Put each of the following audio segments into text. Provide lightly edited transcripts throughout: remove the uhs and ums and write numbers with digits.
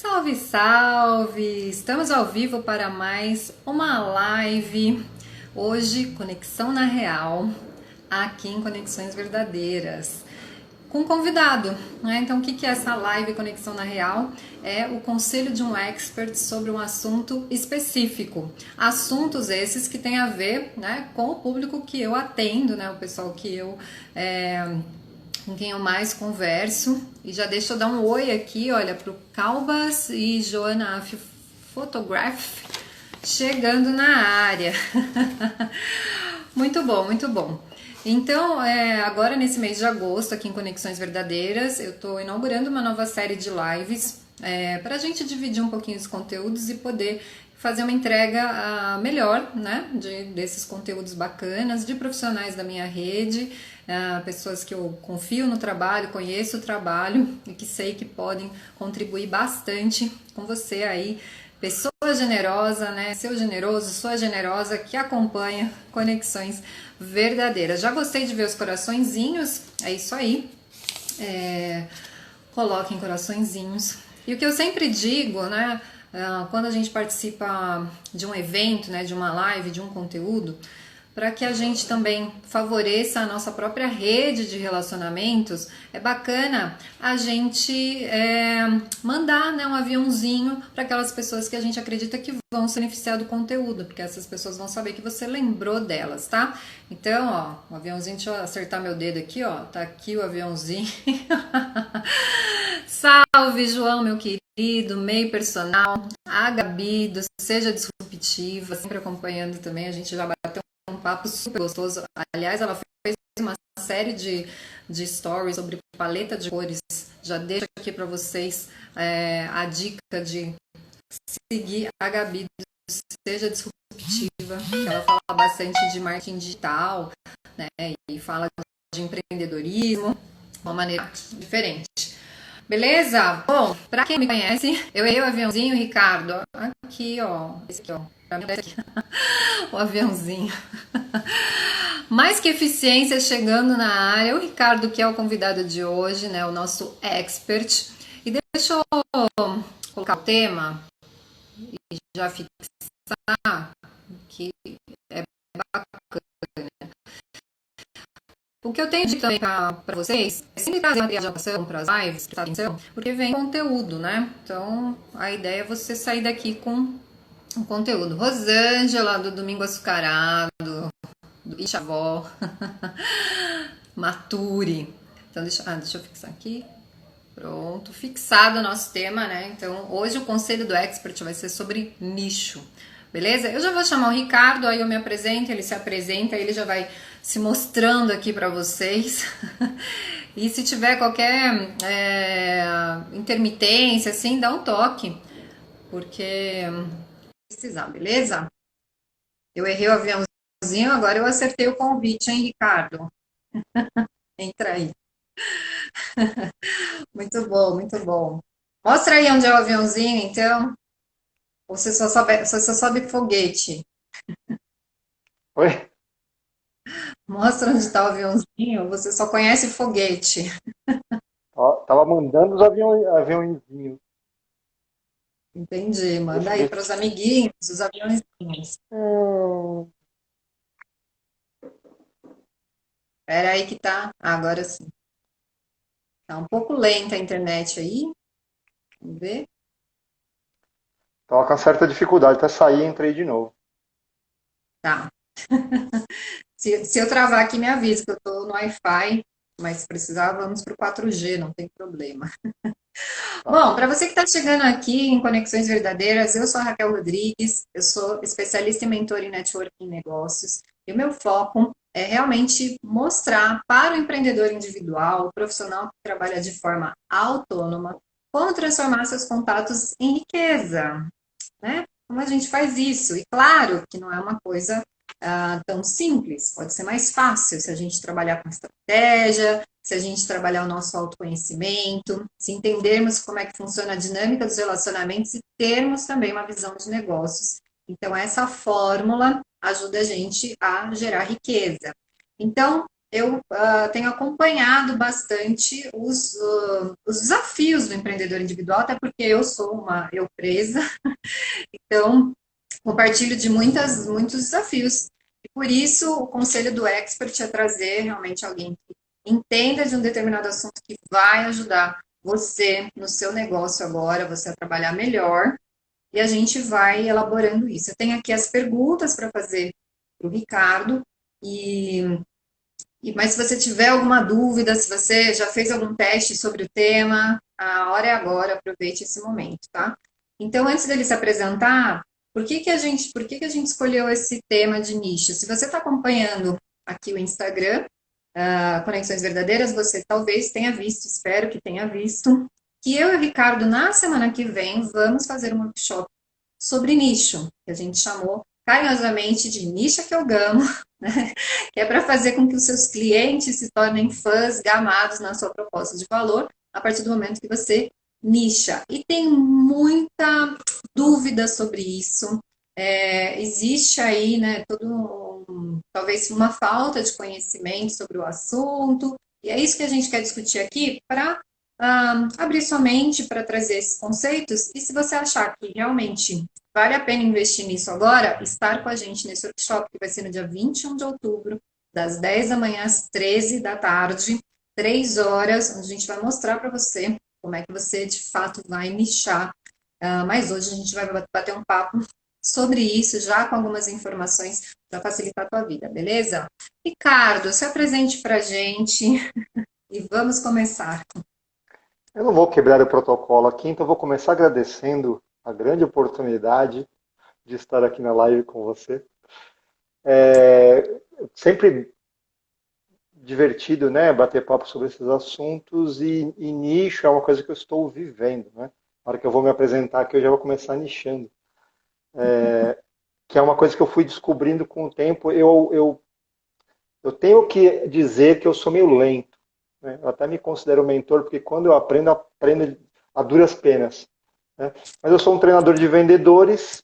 Salve, salve! Estamos ao vivo para mais uma live. Hoje, Conexão na Real, aqui em Conexões Verdadeiras, com um convidado, né? Então, o que é essa live Conexão na Real? É o conselho de um expert sobre um assunto específico. Assuntos esses que têm a ver, né, com o público que eu atendo, né? O pessoal que eu com quem eu mais converso. E já deixa eu dar um oi aqui, olha, pro Calbas e Joana Af Photograph chegando na área. Muito bom, muito bom. Então, agora nesse mês de agosto, aqui em Conexões Verdadeiras, eu estou inaugurando uma nova série de lives para a gente dividir um pouquinho os conteúdos e poder fazer uma entrega melhor, né, desses conteúdos bacanas, de profissionais da minha rede, pessoas que eu confio no trabalho, conheço o trabalho e que sei que podem contribuir bastante com você aí, pessoa generosa, né? Seu generoso, sua generosa que acompanha Conexões Verdadeiras. Já gostei de ver os coraçõezinhos? É isso aí. Coloquem coraçõezinhos. E o que eu sempre digo, né? Quando a gente participa de um evento, né? De uma live, de um conteúdo, para que a gente também favoreça a nossa própria rede de relacionamentos, é bacana a gente mandar, né, um aviãozinho para aquelas pessoas que a gente acredita que vão se beneficiar do conteúdo, porque essas pessoas vão saber que você lembrou delas, tá? Então, ó, o aviãozinho, deixa eu acertar meu dedo aqui, ó, tá aqui o aviãozinho. Salve, João, meu querido, meio personal, a Gabi, do Seja Disruptiva, sempre acompanhando também, a gente já bateu um papo super gostoso. Aliás, ela fez uma série de stories sobre paleta de cores. Já deixo aqui para vocês a dica de seguir a Gabi do Seja Disruptiva, que ela fala bastante de marketing digital, né? E fala de empreendedorismo de uma maneira diferente. Beleza? Bom, pra quem me conhece, eu errei o aviãozinho, Ricardo. Aqui, ó. Esse aqui, ó. Pra mim, aqui. O aviãozinho. Mais que eficiência chegando na área. O Ricardo, que é o convidado de hoje, né? O nosso expert. E deixa eu colocar o tema e já fixar que é bacana. O que eu tenho dito também para vocês é sempre trazer material de ação para as lives, prestar atenção, porque vem conteúdo, né? Então, a ideia é você sair daqui com um conteúdo. Rosângela, do Domingo Açucarado, do Ixavó, Mature. Então, deixa eu fixar aqui. Pronto, fixado o nosso tema, né? Então, hoje o conselho do expert vai ser sobre nicho. Beleza? Eu já vou chamar o Ricardo, aí eu me apresento, ele se apresenta, ele já vai se mostrando aqui para vocês. E se tiver qualquer intermitência, assim, dá um toque, porque precisar, beleza? Eu errei o aviãozinho, agora eu acertei o convite, hein, Ricardo? Entra aí. Muito bom, muito bom. Mostra aí onde é o aviãozinho, então. Ou você só sobe foguete? Oi? Mostra onde está o aviãozinho, você só conhece foguete. Ó, tava mandando os aviãozinhos. Entendi. Manda Deixa eu aí ver para se. os amiguinhos, os aviãozinhos. Hum, Espera aí que tá. Agora sim. Tá um pouco lenta a internet aí. Vamos ver. tava com certa dificuldade, até sair e entrei de novo. Tá. Se eu travar aqui, me avisa que eu tô no Wi-Fi, mas se precisar, vamos para o 4G, não tem problema. Tá. Bom, para você que está chegando aqui em Conexões Verdadeiras, eu sou a Raquel Rodrigues, eu sou especialista em mentor em networking em negócios, e o meu foco é realmente mostrar para o empreendedor individual, o profissional que trabalha de forma autônoma, como transformar seus contatos em riqueza, né? Como a gente faz isso? E claro que não é uma coisa tão simples, pode ser mais fácil se a gente trabalhar com estratégia, se a gente trabalhar o nosso autoconhecimento, se entendermos como é que funciona a dinâmica dos relacionamentos e termos também uma visão de negócios. Então, essa fórmula ajuda a gente a gerar riqueza. Então, eu tenho acompanhado bastante os desafios do empreendedor individual, até porque eu sou uma eu presa, então compartilho de muitos desafios. E por isso, o conselho do expert é trazer realmente alguém que entenda de um determinado assunto que vai ajudar você no seu negócio agora, você a trabalhar melhor, e a gente vai elaborando isso. Eu tenho aqui as perguntas para fazer para o Ricardo, e, mas se você tiver alguma dúvida, se você já fez algum teste sobre o tema, a hora é agora, aproveite esse momento, tá? Então, antes dele se apresentar, por que que a gente escolheu esse tema de nicho? Se você está acompanhando aqui o Instagram, Conexões Verdadeiras, você talvez tenha visto, espero que tenha visto, que eu e o Ricardo, na semana que vem, vamos fazer um workshop sobre nicho, que a gente chamou carinhosamente de Nicha que eu gamo, né? Que é para fazer com que os seus clientes se tornem fãs gamados na sua proposta de valor a partir do momento que você nicha. E tem muita dúvida sobre isso. Existe aí, né, talvez uma falta de conhecimento sobre o assunto, e é isso que a gente quer discutir aqui para abrir sua mente para trazer esses conceitos. E se você achar que realmente vale a pena investir nisso agora, estar com a gente nesse workshop, que vai ser no dia 21 de outubro, das 10 da manhã às 13 da tarde, 3 horas, onde a gente vai mostrar para você como é que você, de fato, vai nichar. Mas hoje a gente vai bater um papo sobre isso, já com algumas informações para facilitar a tua vida, beleza? Ricardo, se apresente para a gente e vamos começar. Eu não vou quebrar o protocolo aqui, então vou começar agradecendo a grande oportunidade de estar aqui na live com você. Sempre divertido, né, bater papo sobre esses assuntos e nicho é uma coisa que eu estou vivendo, né? Na hora que eu vou me apresentar aqui, eu já vou começar nichando. Que é uma coisa que eu fui descobrindo com o tempo. Eu tenho que dizer que eu sou meio lento, né? Eu até me considero mentor, porque quando eu aprendo a duras penas, né? Mas eu sou um treinador de vendedores.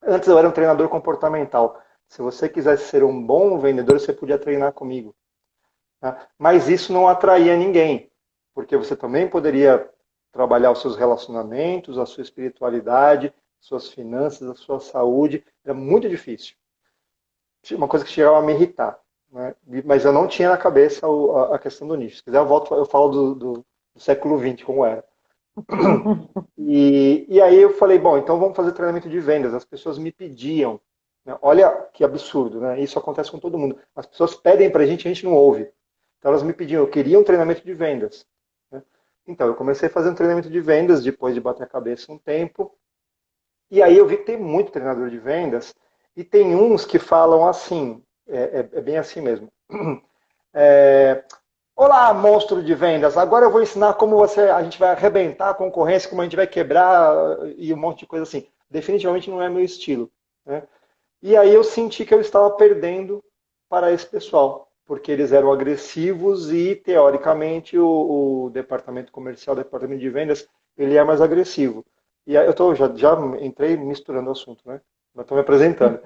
Antes eu era um treinador comportamental. Se você quisesse ser um bom vendedor, você podia treinar comigo. Tá? Mas isso não atraía ninguém, porque você também poderia trabalhar os seus relacionamentos, a sua espiritualidade, suas finanças, a sua saúde. Era muito difícil. Uma coisa que chegava a me irritar. Né? Mas eu não tinha na cabeça a questão do nicho. Se quiser, eu falo do século XX, como era. E aí eu falei, bom, então vamos fazer treinamento de vendas. As pessoas me pediam. Né? Olha que absurdo, né? Isso acontece com todo mundo. As pessoas pedem pra gente e a gente não ouve. Então elas me pediam, eu queria um treinamento de vendas. Né? Então eu comecei a fazer um treinamento de vendas depois de bater a cabeça um tempo. E aí eu vi que tem muito treinador de vendas e tem uns que falam assim, é bem assim mesmo. É, Olá, monstro de vendas. Agora eu vou ensinar como a gente vai arrebentar a concorrência, como a gente vai quebrar e um monte de coisa assim. Definitivamente não é meu estilo. Né? E aí eu senti que eu estava perdendo para esse pessoal, porque eles eram agressivos e, teoricamente, o departamento comercial, o departamento de vendas, ele é mais agressivo. E aí já entrei misturando o assunto, né? Já estou me apresentando.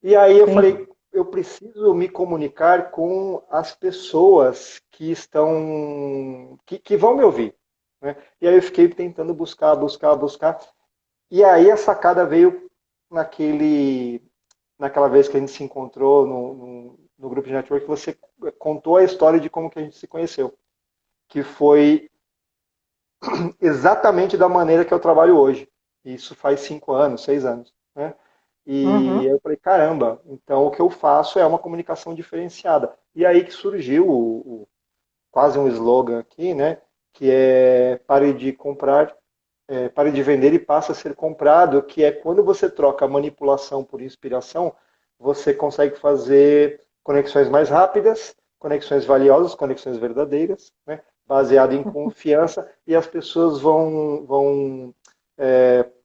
E aí eu Sim. falei, eu preciso me comunicar com as pessoas que estão, que vão me ouvir. Né? E aí eu fiquei tentando buscar. E aí a sacada veio naquela vez que a gente se encontrou no grupo de network, você contou a história de como que a gente se conheceu. Que foi exatamente da maneira que eu trabalho hoje. Isso faz 5 anos, 6 anos. Né? E Uhum. eu falei, caramba, então o que eu faço é uma comunicação diferenciada. E aí que surgiu quase um slogan aqui, né? Que é pare de comprar, pare de vender e passa a ser comprado, que é quando você troca a manipulação por inspiração, você consegue fazer conexões mais rápidas, conexões valiosas, conexões verdadeiras, né? Baseado em confiança, e as pessoas vão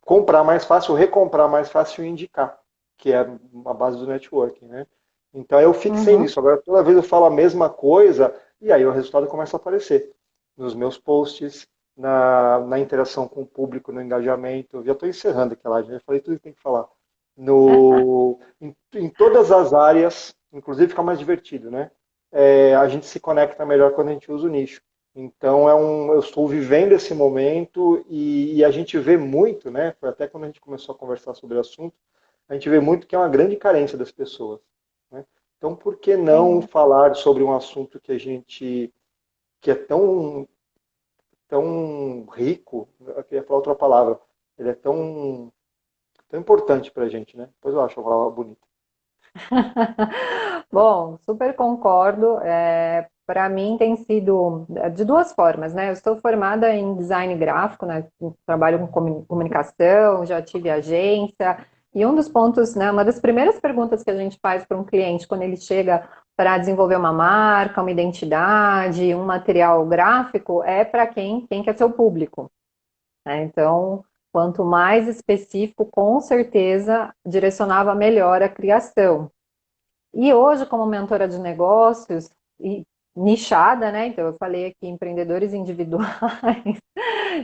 comprar mais fácil, recomprar mais fácil e indicar, que é a base do networking, né? Então eu fixei Uhum. nisso. Agora toda vez eu falo a mesma coisa e aí o resultado começa a aparecer nos meus posts, na interação com o público, no engajamento. Eu já estou encerrando aqui a live, já falei tudo que tem que falar. Em todas as áreas, inclusive fica mais divertido, né? a gente se conecta melhor quando a gente usa o nicho. Então, eu estou vivendo esse momento e a gente vê muito, né? Foi até quando a gente começou a conversar sobre o assunto, a gente vê muito que é uma grande carência das pessoas, né? Então, por que não Sim. falar sobre um assunto que é tão rico? Eu queria falar outra palavra. Ele é tão importante para a gente, né? Depois eu acho a palavra bonita. Bom, super concordo. Para mim tem sido de duas formas, né? Eu estou formada em design gráfico, né? Trabalho com comunicação, já tive agência. E um dos pontos, né? Uma das primeiras perguntas que a gente faz para um cliente quando ele chega para desenvolver uma marca, uma identidade, um material gráfico, é para quem que é seu público, né? Então, quanto mais específico, com certeza direcionava melhor a criação. E hoje, como mentora de negócios e nichada, né? Então, eu falei aqui empreendedores individuais,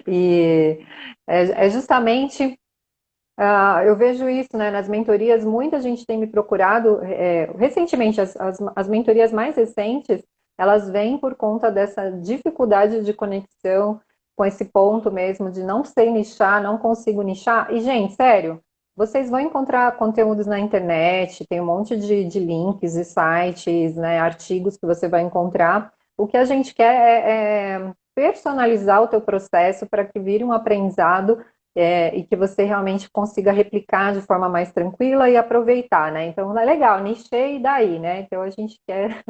e é justamente, eu vejo isso, né? Nas mentorias, muita gente tem me procurado, recentemente, as mentorias mais recentes, elas vêm por conta dessa dificuldade de conexão com esse ponto mesmo de não sei nichar, não consigo nichar. E, gente, sério, vocês vão encontrar conteúdos na internet, tem um monte de links e sites, né, artigos que você vai encontrar. O que a gente quer é personalizar o teu processo para que vire um aprendizado e que você realmente consiga replicar de forma mais tranquila e aproveitar, né? Então, é legal, nichei e daí, né? Então, a gente quer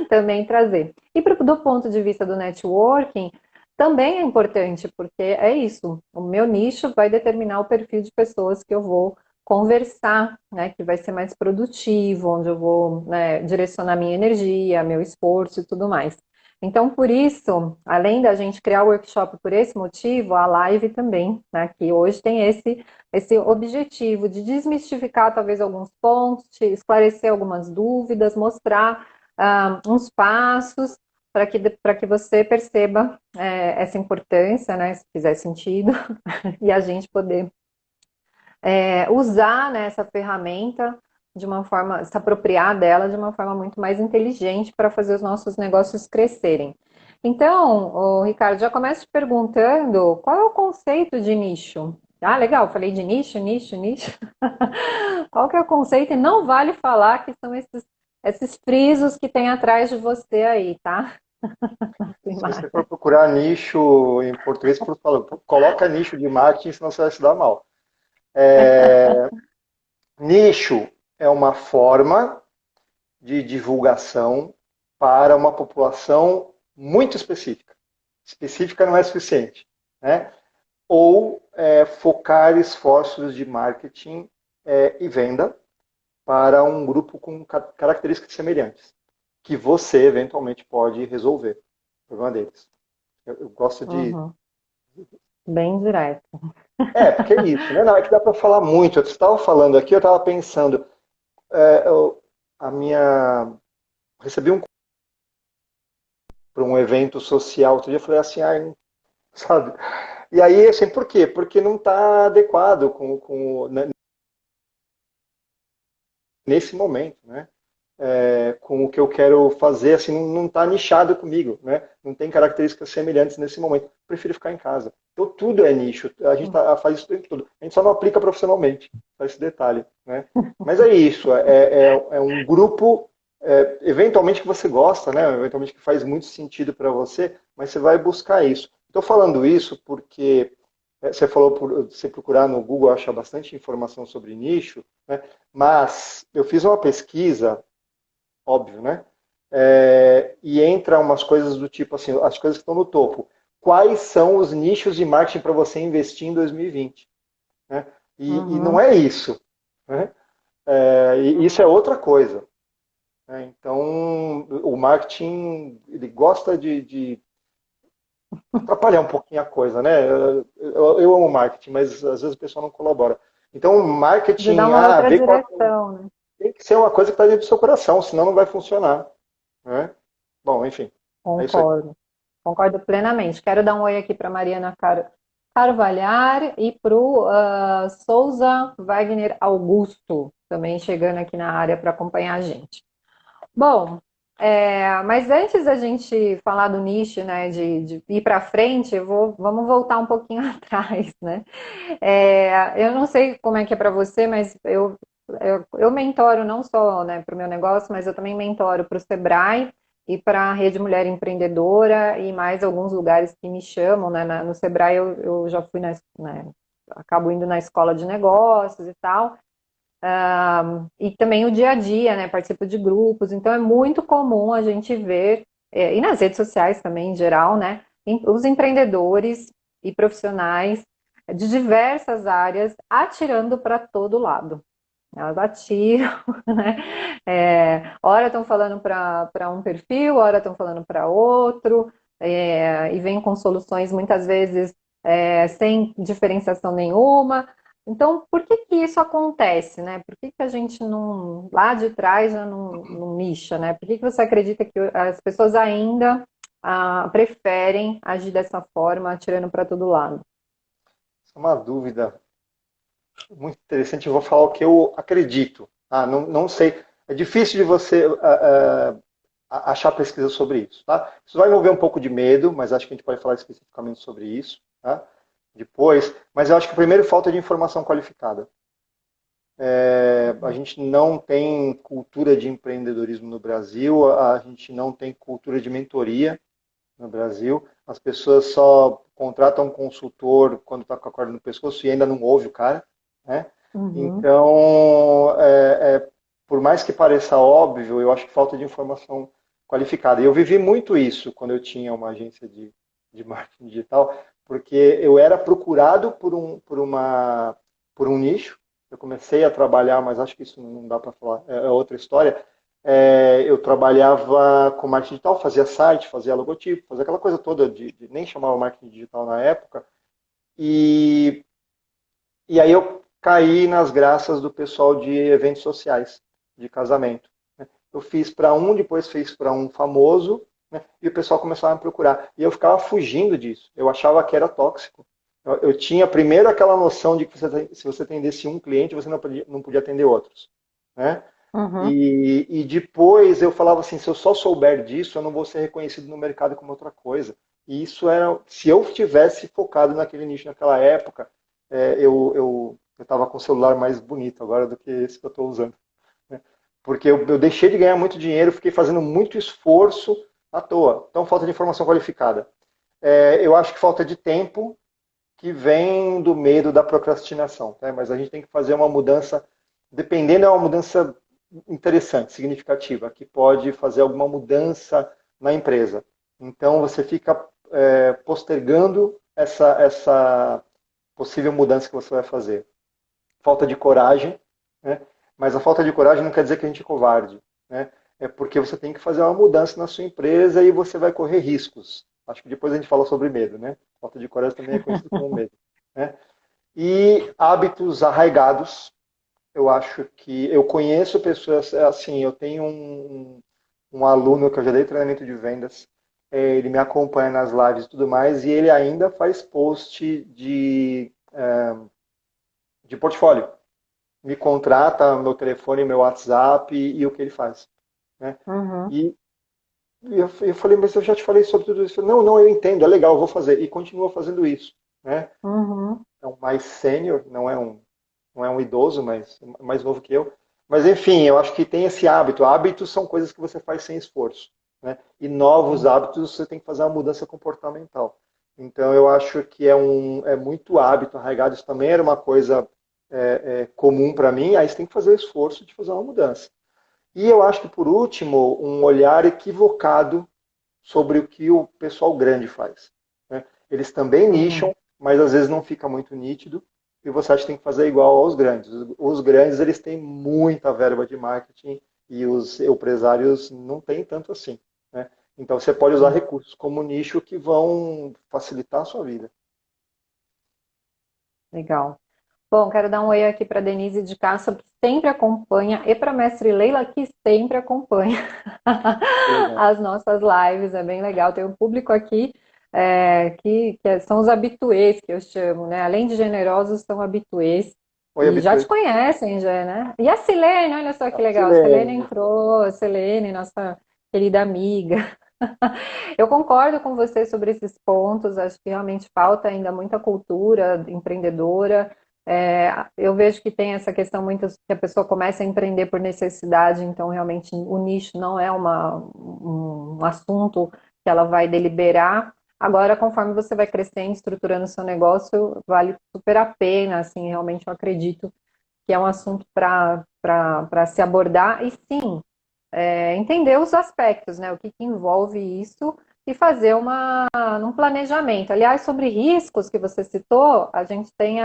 também trazer. E do ponto de vista do networking, também é importante, porque é isso, o meu nicho vai determinar o perfil de pessoas que eu vou conversar, né, que vai ser mais produtivo, onde eu vou, né, direcionar minha energia, meu esforço e tudo mais. Então, por isso, além da gente criar o workshop por esse motivo, a live também, né, que hoje tem esse objetivo de desmistificar talvez alguns pontos, esclarecer algumas dúvidas, mostrar uns passos para que você perceba essa importância, né, se fizer sentido, e a gente poder usar, né, essa ferramenta de uma forma, se apropriar dela de uma forma muito mais inteligente para fazer os nossos negócios crescerem. Então, Ricardo, já começo te perguntando qual é o conceito de nicho? Ah, legal, falei de nicho, nicho, nicho. Qual que é o conceito? E não vale falar que são esses frisos que tem atrás de você aí, tá? Se você for procurar nicho em português, coloca nicho de marketing, senão você vai se dar mal. Nicho é uma forma de divulgação para uma população muito específica. Específica não é suficiente, né? Ou focar esforços de marketing e venda para um grupo com características semelhantes, que você eventualmente pode resolver o problema deles. Eu gosto de. Uhum. Bem direto. Porque é isso, né? Não, é que dá para falar muito. Eu estava falando aqui, eu estava pensando, é, eu, a minha. Recebi para um evento social outro dia, eu falei assim, ai, sabe? E aí, assim, por quê? Porque não está adequado nesse momento, né? Com o que eu quero fazer, assim, não está nichado comigo, né? Não tem características semelhantes nesse momento. Prefiro ficar em casa. Então tudo é nicho. A gente faz isso o tempo todo. A gente só não aplica profissionalmente. Só esse detalhe, né? Mas é isso. É um grupo, eventualmente que você gosta, né? Eventualmente que faz muito sentido para você, mas você vai buscar isso. Estou falando isso porque você falou por você procurar no Google achar bastante informação sobre nicho, né? Mas eu fiz uma pesquisa, óbvio, né? E entra umas coisas do tipo assim, as coisas que estão no topo. Quais são os nichos de marketing para você investir em 2020? Né? E não Uhum. é isso, né? E isso é outra coisa, né? Então, o marketing ele gosta de atrapalhar um pouquinho a coisa, né? Eu amo marketing, mas às vezes o pessoal não colabora. Então, De dar marketing, uma outra vê qual direção, né? tem que ser uma coisa que está dentro do seu coração, senão não vai funcionar, né? Bom, enfim, é isso aí. Concordo. Concordo plenamente. Quero dar um oi aqui para Mariana Carvalhar e para o Souza Wagner Augusto, também chegando aqui na área para acompanhar a gente. Bom, Mas antes da gente falar do nicho, né, de ir para frente, vamos voltar um pouquinho atrás, né? Eu não sei como é que é para você, mas eu mentoro não só, né, para o meu negócio, mas eu também mentoro para o Sebrae e para a Rede Mulher Empreendedora e mais alguns lugares que me chamam, né? No Sebrae eu já fui acabo indo na escola de negócios e tal. E também o dia a dia, né? Participo de grupos, então é muito comum a gente ver, e nas redes sociais também, em geral, né? Os empreendedores e profissionais de diversas áreas atirando para todo lado. Elas atiram, né? Ora estão falando para um perfil, ora estão falando para outro, e vem com soluções muitas vezes sem diferenciação nenhuma. Então, por que que isso acontece, né? Por que que a gente não, lá de trás já não nicha, né? Por que que você acredita que as pessoas ainda preferem agir dessa forma, atirando para todo lado? Essa é uma dúvida muito interessante. Eu vou falar o que eu acredito. Não, não sei. É difícil de você achar pesquisa sobre isso. Tá? Isso vai envolver um pouco de medo, mas acho que a gente pode falar especificamente sobre isso. Tá? Depois. Mas eu acho que primeiro falta de informação qualificada. A gente não tem cultura de empreendedorismo no Brasil, a gente não tem cultura de mentoria no Brasil. As pessoas só contratam um consultor quando está com a corda no pescoço e ainda não ouve o cara. Né? Uhum. Então, por mais que pareça óbvio, eu acho que falta de informação qualificada. E eu vivi muito isso quando eu tinha uma agência de marketing digital, porque eu era procurado por um nicho. Eu comecei a trabalhar, mas acho que isso não dá para falar, é outra história. Eu trabalhava com marketing digital, fazia site, fazia logotipo, fazia aquela coisa toda nem chamava marketing digital na época. E, e aí eu caí nas graças do pessoal de eventos sociais, de casamento. Né? Eu fiz para um, depois fiz para um famoso, né? E o pessoal começou a me procurar. E eu ficava fugindo disso. Eu achava que era tóxico. Eu tinha primeiro aquela noção de que se você atendesse um cliente, você não podia atender outros. Né? Uhum. E depois eu falava assim, se eu só souber disso, eu não vou ser reconhecido no mercado como outra coisa. E isso era, se eu tivesse focado naquele nicho naquela época, eu estava com o celular mais bonito agora do que esse que eu estou usando. Né? Porque eu deixei de ganhar muito dinheiro, fiquei fazendo muito esforço à toa. Então, falta de informação qualificada. Eu acho que falta de tempo, que vem do medo da procrastinação. Tá? Mas a gente tem que fazer uma mudança, dependendo, é uma mudança interessante, significativa, que pode fazer alguma mudança na empresa. Então, você fica postergando essa possível mudança que você vai fazer. Falta de coragem, né? Mas a falta de coragem não quer dizer que a gente é covarde. Né? É porque você tem que fazer uma mudança na sua empresa e você vai correr riscos. Acho que depois a gente fala sobre medo. Né? Falta de coragem também é conhecido como medo. Né? E hábitos arraigados. Eu acho que eu conheço pessoas assim. Eu tenho um aluno que eu já dei treinamento de vendas. Ele me acompanha nas lives e tudo mais, e ele ainda faz post de portfólio. Me contrata, meu telefone, meu WhatsApp e o que ele faz. Né? Uhum. E eu falei, mas eu já te falei sobre tudo isso. Não, não, eu entendo, é legal, eu vou fazer. E continua fazendo isso. Né? Uhum. É um mais sênior, não é um idoso, mas é mais novo que eu. Mas enfim, eu acho que tem esse hábito. Hábitos são coisas que você faz sem esforço. Né? E novos hábitos você tem que fazer uma mudança comportamental. Então eu acho que é muito hábito arraigado. Isso também era uma coisa comum para mim. Aí você tem que fazer o esforço de fazer uma mudança. E eu acho que, por último, um olhar equivocado sobre o que o pessoal grande faz. Né? Eles também Uhum. nicham, mas às vezes não fica muito nítido, e você acha que tem que fazer igual aos grandes. Os grandes, eles têm muita verba de marketing, e os empresários não têm tanto assim. Né? Então você pode usar recursos como nicho que vão facilitar a sua vida. Legal. Bom, quero dar um oi aqui para Denise de Castro, que sempre acompanha, e para a mestre Leila, que sempre acompanha Que legal. as nossas lives, é bem legal. Tem um público aqui são os habituês, que eu chamo, né? Além de generosos, são habituês, Oi, e já habituê. te conhecem, já, né? E a Silene, olha só que A legal, a Silene Silene. entrou, a Silene, nossa querida amiga. Eu concordo com você sobre esses pontos, acho que realmente falta ainda muita cultura empreendedora. Eu vejo que tem essa questão muito que a pessoa começa a empreender por necessidade, então realmente o nicho não é um assunto que ela vai deliberar. Agora, conforme você vai crescendo, estruturando o seu negócio, vale super a pena, assim, realmente eu acredito que é um assunto para se abordar. E sim, entender os aspectos, né? O que envolve isso e fazer um planejamento. Aliás, sobre riscos que você citou, a gente tem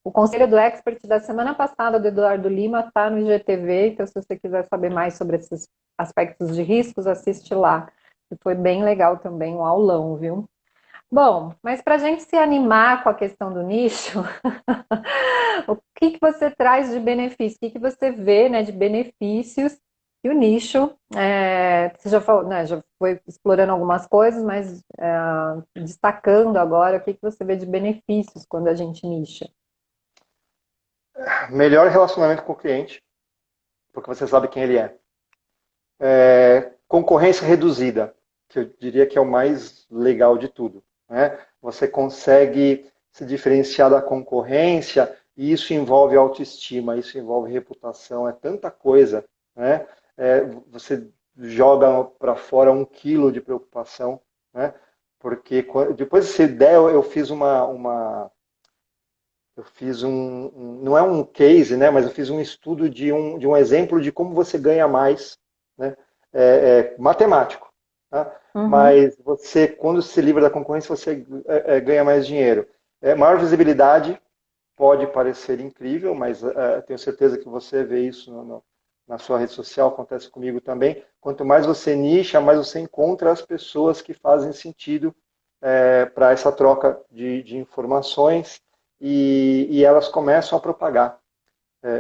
o Conselho do Expert da semana passada do Eduardo Lima, está no IGTV, então se você quiser saber mais sobre esses aspectos de riscos, assiste lá. E foi bem legal também, um aulão, viu? Bom, mas para a gente se animar com a questão do nicho, o que você traz de benefício? O que você vê, né, de benefícios e o nicho? Você já falou, né, já foi explorando algumas coisas, mas destacando agora, o que você vê de benefícios quando a gente nicha? Melhor relacionamento com o cliente, porque você sabe quem ele é. Concorrência reduzida, que eu diria que é o mais legal de tudo, né? Você consegue se diferenciar da concorrência e isso envolve autoestima, isso envolve reputação, é tanta coisa, né? Você joga para fora 1 quilo de preocupação, né? Porque depois dessa ideia eu fiz não é um case, né? Mas eu fiz um estudo de um exemplo de como você ganha mais, né? Matemático, tá? Uhum. Mas você, quando se livra da concorrência, você ganha mais dinheiro. Maior visibilidade pode parecer incrível, mas tenho certeza que você vê isso na sua rede social, acontece comigo também. Quanto mais você nicha, mais você encontra as pessoas que fazem sentido para essa troca de informações e elas começam a propagar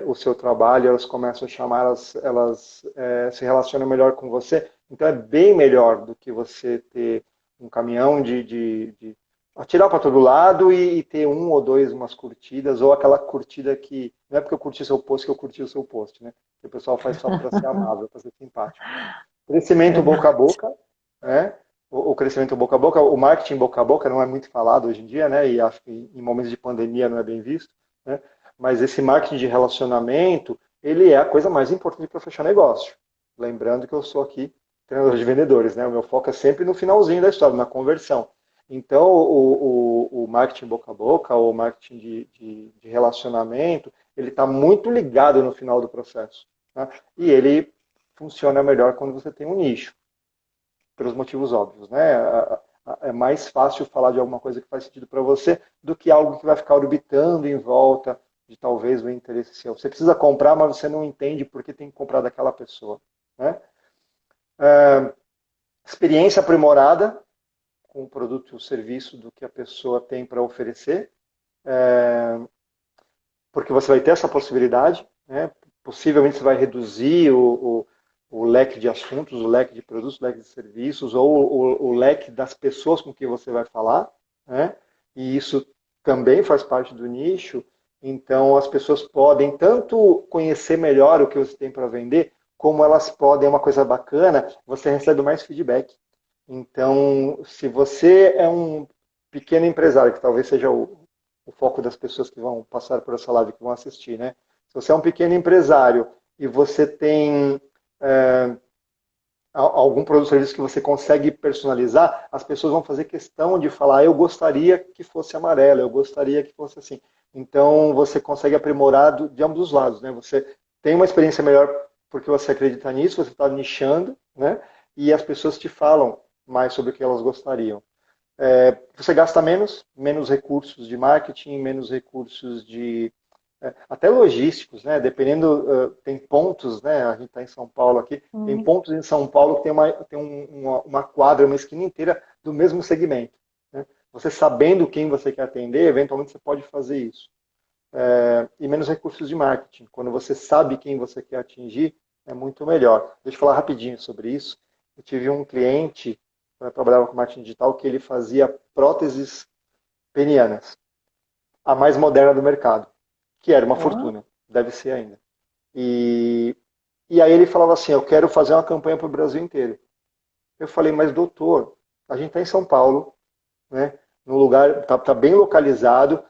o seu trabalho, elas começam a chamar, elas se relacionam melhor com você. Então é bem melhor do que você ter um caminhão de atirar para todo lado e ter umas curtidas, ou aquela curtida que não é porque eu curti seu post que eu curti o seu post, né? Que o pessoal faz só para ser amável, para ser simpático. Crescimento boca a Verdade. boca, né? O crescimento boca a boca, o marketing boca a boca não é muito falado hoje em dia, né? E acho que em momentos de pandemia não é bem visto, né? Mas esse marketing de relacionamento, ele é a coisa mais importante para fechar negócio. Lembrando que eu sou aqui treinador de vendedores, né? O meu foco é sempre no finalzinho da história, na conversão. Então, o marketing boca a boca, o marketing de relacionamento, ele está muito ligado no final do processo, né? E ele funciona melhor quando você tem um nicho, pelos motivos óbvios, né? É mais fácil falar de alguma coisa que faz sentido para você do que algo que vai ficar orbitando em volta de talvez o interesse seu. Você precisa comprar, mas você não entende por que tem que comprar daquela pessoa, né? Experiência aprimorada com o produto e o serviço do que a pessoa tem para oferecer, porque você vai ter essa possibilidade, né? Possivelmente você vai reduzir o leque de assuntos, o leque de produtos, o leque de serviços, ou o leque das pessoas com quem você vai falar, né? E isso também faz parte do nicho. Então, as pessoas podem tanto conhecer melhor o que você tem para vender, como elas podem, uma coisa bacana, você recebe mais feedback. Então, se você é um pequeno empresário, que talvez seja o foco das pessoas que vão passar por essa live, que vão assistir, né? Se você é um pequeno empresário e você tem algum produto ou serviço que você consegue personalizar, as pessoas vão fazer questão de falar, eu gostaria que fosse amarelo, eu gostaria que fosse assim. Então, você consegue aprimorar de ambos os lados, né? Você tem uma experiência melhor porque você acredita nisso, você está nichando, né? E as pessoas te falam mais sobre o que elas gostariam. Você gasta menos recursos de marketing, menos recursos até logísticos, né? Dependendo, tem pontos, né? A gente está em São Paulo aqui, tem Hum. pontos em São Paulo que tem uma quadra, uma esquina inteira do mesmo segmento, né? Você sabendo quem você quer atender, eventualmente você pode fazer isso. E menos recursos de marketing. Quando você sabe quem você quer atingir, é muito melhor. Deixa eu falar rapidinho sobre isso. Eu tive um cliente, quando eu trabalhava com marketing digital, que ele fazia próteses penianas, a mais moderna do mercado, que era uma Ó, fortuna, deve ser ainda. E E aí ele falava assim, eu quero fazer uma campanha para o Brasil inteiro. Eu falei, mas doutor, a gente está em São Paulo, né? No lugar, tá bem localizado.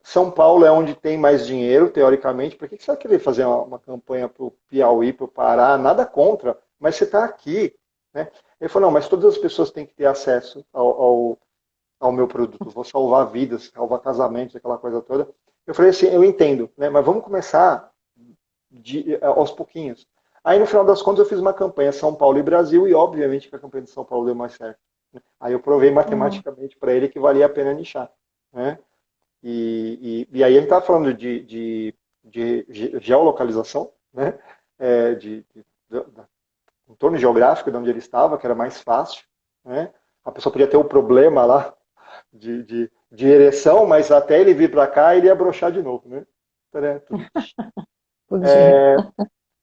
São Paulo é onde tem mais dinheiro, teoricamente. Por que você vai querer fazer uma campanha para o Piauí, para o Pará? Nada contra, mas você está aqui. Né? Ele falou, não, mas todas as pessoas têm que ter acesso ao meu produto. Vou salvar vidas, salvar casamentos, aquela coisa toda. Eu falei assim, eu entendo, né? Mas vamos começar aos pouquinhos. Aí, no final das contas, eu fiz uma campanha São Paulo e Brasil e, obviamente, que a campanha de São Paulo deu mais certo. Aí eu provei matematicamente para ele que valia a pena nichar. Né? E aí ele estava falando de geolocalização, né? De entorno geográfico de onde ele estava, que era mais fácil. Né? A pessoa podia ter um problema lá de ereção, mas até ele vir para cá, ele ia broxar de novo. Né?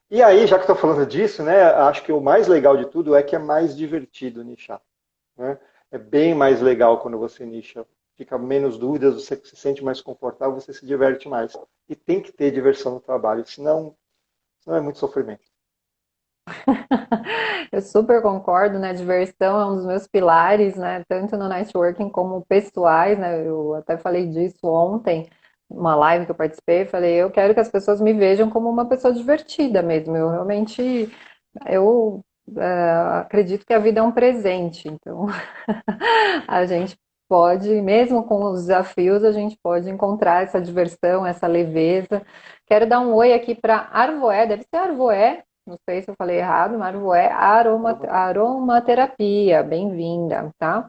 E aí, já que estou falando disso, né, acho que o mais legal de tudo é que é mais divertido nichar. Né? É bem mais legal quando você nicha. Fica menos dúvidas, você se sente mais confortável, você se diverte mais. E tem que ter diversão no trabalho, senão é muito sofrimento. Eu super concordo, né? Diversão é um dos meus pilares, né? Tanto no networking como pessoais, né? Eu até falei disso ontem, uma live que eu participei, falei, eu quero que as pessoas me vejam como uma pessoa divertida mesmo. Eu realmente, eu acredito que a vida é um presente, então a gente pode, mesmo com os desafios, a gente pode encontrar essa diversão, essa leveza. Quero dar um oi aqui para Arvoé, deve ser Arvoé, não sei se eu falei errado, mas Arvoé aromaterapia, bem-vinda, tá?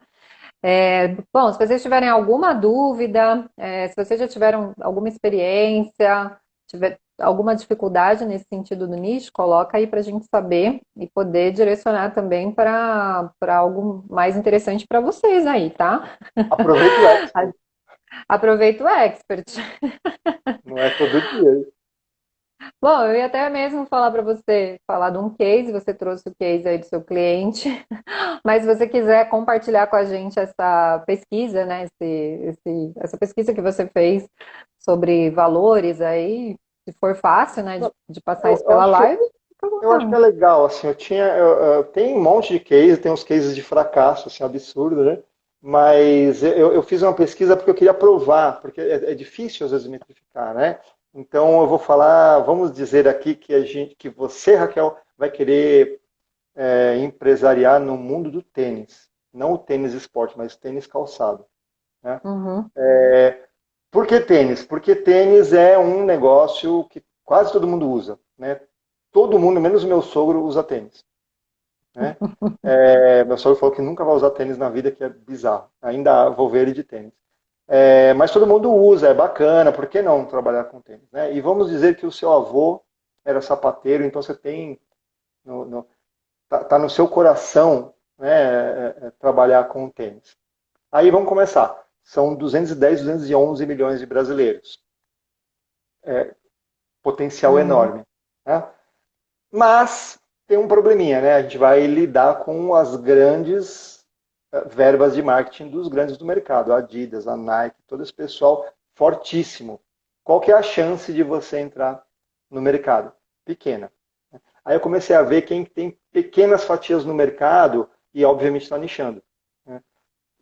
Bom, se vocês tiverem alguma dúvida, se vocês já tiveram alguma experiência, tiver alguma dificuldade nesse sentido do nicho, coloca aí para a gente saber e poder direcionar também para algo mais interessante para vocês aí, tá? Aproveita o expert. Aproveita o expert. Não é todo dia. Bom, eu ia até mesmo falar para você, falar de um case, você trouxe o case aí do seu cliente, mas se você quiser compartilhar com a gente essa pesquisa, né, essa pesquisa que você fez sobre valores aí, se for fácil, né, de passar isso pela live, fica à Eu acho que é vontade. legal, assim, tem um monte de cases, tem uns cases de fracasso, assim, absurdo, né? Mas eu fiz uma pesquisa porque eu queria provar, porque é difícil às vezes metrificar, né? Então eu vou falar, vamos dizer aqui que você, Raquel, vai querer empresariar no mundo do tênis, não o tênis esporte, mas tênis calçado, né? Uhum. Por que tênis? Porque tênis é um negócio que quase todo mundo usa, né? Todo mundo, menos o meu sogro, usa tênis. Né? Meu sogro falou que nunca vai usar tênis na vida, que é bizarro. Ainda vou ver ele de tênis. Mas todo mundo usa, é bacana, por que não trabalhar com tênis? Né? E vamos dizer que o seu avô era sapateiro, então você tem, tá no seu coração, né, trabalhar com tênis. Aí vamos começar. São 210, 211 milhões de brasileiros. Potencial Uhum. enorme. Né? Mas tem um probleminha, né? A gente vai lidar com as grandes verbas de marketing dos grandes do mercado, a Adidas, a Nike, todo esse pessoal fortíssimo. Qual que é a chance de você entrar no mercado? Pequena. Aí eu comecei a ver quem tem pequenas fatias no mercado e, obviamente, está nichando. Né?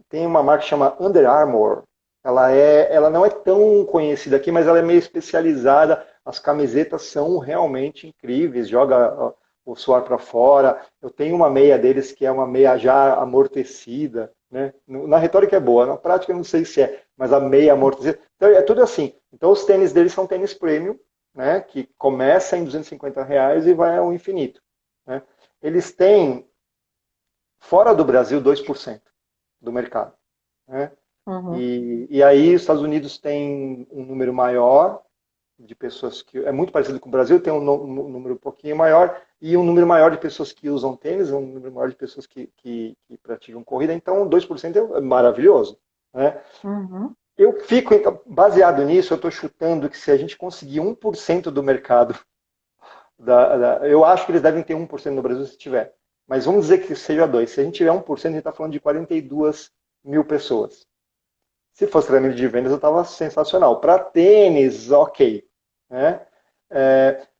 Tem uma marca que chama Under Armour. Ela não é tão conhecida aqui, mas ela é meio especializada. As camisetas são realmente incríveis, joga o suor para fora. Eu tenho uma meia deles que é uma meia já amortecida. Né? Na retórica é boa, na prática eu não sei se é, mas a meia amortecida. Então é tudo assim. Então os tênis deles são tênis premium, né? Que começa em R$ 250 e vai ao infinito. Né? Eles têm, fora do Brasil, 2% do mercado. Né? Uhum. E aí os Estados Unidos têm um número maior de pessoas que é muito parecido com o Brasil, tem um número um pouquinho maior e um número maior de pessoas que usam tênis, um número maior de pessoas que praticam corrida, então 2% é maravilhoso. Né? Uhum. Eu fico, então, baseado nisso, eu estou chutando que se a gente conseguir 1% do mercado, eu acho que eles devem ter 1% no Brasil se tiver, mas vamos dizer que seja 2%. Se a gente tiver 1%, a gente está falando de 42 mil pessoas. Se fosse treinamento de vendas, eu estava sensacional. Para tênis, ok. Né?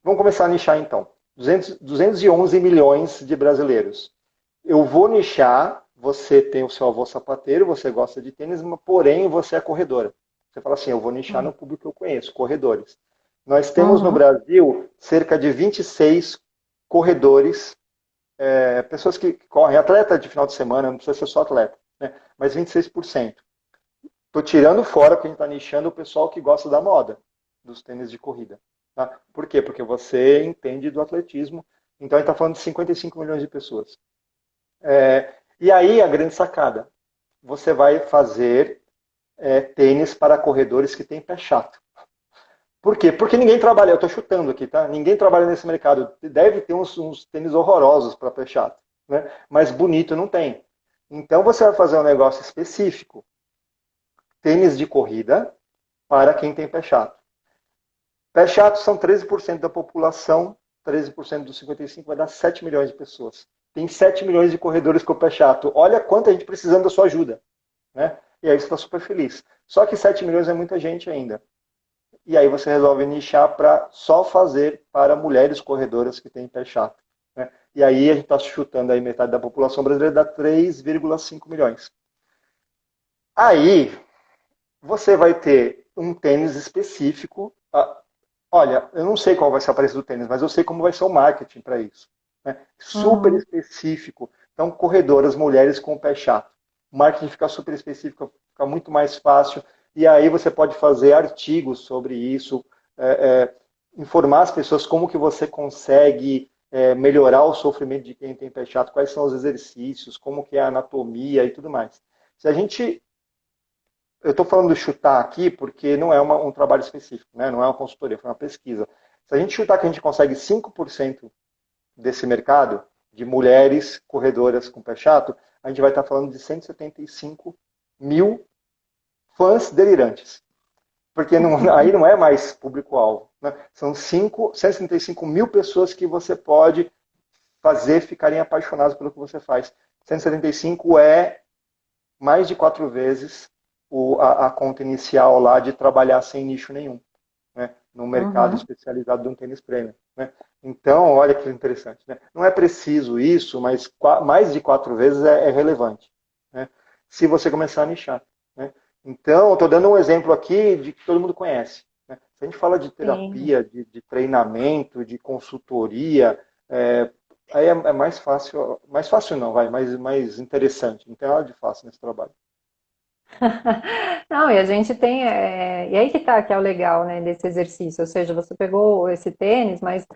Vamos começar a nichar então. 211 milhões de brasileiros. Eu vou nichar, você tem o seu avô sapateiro, você gosta de tênis, porém você é corredora. Você fala assim, eu vou nichar no público que eu conheço, corredores. Nós temos no Brasil cerca de 26 corredores, pessoas que correm, atleta de final de semana, não precisa ser só atleta, né? Mas 26%. Estou tirando fora, porque a gente está nichando o pessoal que gosta da moda, dos tênis de corrida. Tá? Por quê? Porque você entende do atletismo. Então a gente está falando de 55 milhões de pessoas. E aí a grande sacada, você vai fazer tênis para corredores que têm pé chato. Por quê? Porque ninguém trabalha, eu estou chutando aqui, tá? Ninguém trabalha nesse mercado. Deve ter uns tênis horrorosos para pé chato, né? Mas bonito não tem. Então você vai fazer um negócio específico. Tênis de corrida para quem tem pé chato. Pé chato são 13% da população, 13% dos 55 vai dar 7 milhões de pessoas. Tem 7 milhões de corredores com pé chato. Olha quanta gente precisando da sua ajuda, né? E aí você está super feliz. Só que 7 milhões é muita gente ainda. E aí você resolve nichar para só fazer para mulheres corredoras que têm pé chato, né? E aí a gente está chutando aí metade da população brasileira, dá 3,5 milhões. Aí você vai ter um tênis específico. Olha, eu não sei qual vai ser o preço do tênis, mas eu sei como vai ser o marketing para isso, né? Super específico. Então, corredoras, mulheres com pé chato. O marketing fica super específico, fica muito mais fácil. E aí você pode fazer artigos sobre isso, informar as pessoas como que você consegue melhorar o sofrimento de quem tem pé chato, quais são os exercícios, como que é a anatomia e tudo mais. Se a gente... Eu estou falando de chutar aqui porque não é um trabalho específico, né? Não é uma consultoria, foi uma pesquisa. Se a gente chutar que a gente consegue 5% desse mercado, de mulheres corredoras com pé chato, a gente vai estar falando de 175 mil fãs delirantes. Porque aí não é mais público-alvo, né? São 175 mil pessoas que você pode fazer ficarem apaixonadas pelo que você faz. 175 é mais de 4 vezes a conta inicial lá de trabalhar sem nicho nenhum, né? No mercado especializado de um tênis premium, né? Então, olha que interessante, né? Não é preciso isso, mas mais de 4 vezes é relevante, né? Se você começar a nichar, né? Então, estou dando um exemplo aqui de que todo mundo conhece, né? Se a gente fala de terapia, de treinamento, de consultoria, aí é mais fácil não, mais interessante, não tem nada de fácil nesse trabalho. Não, e a gente tem. E aí que tá, que é o legal, né, desse exercício. Ou seja, você pegou esse tênis, mas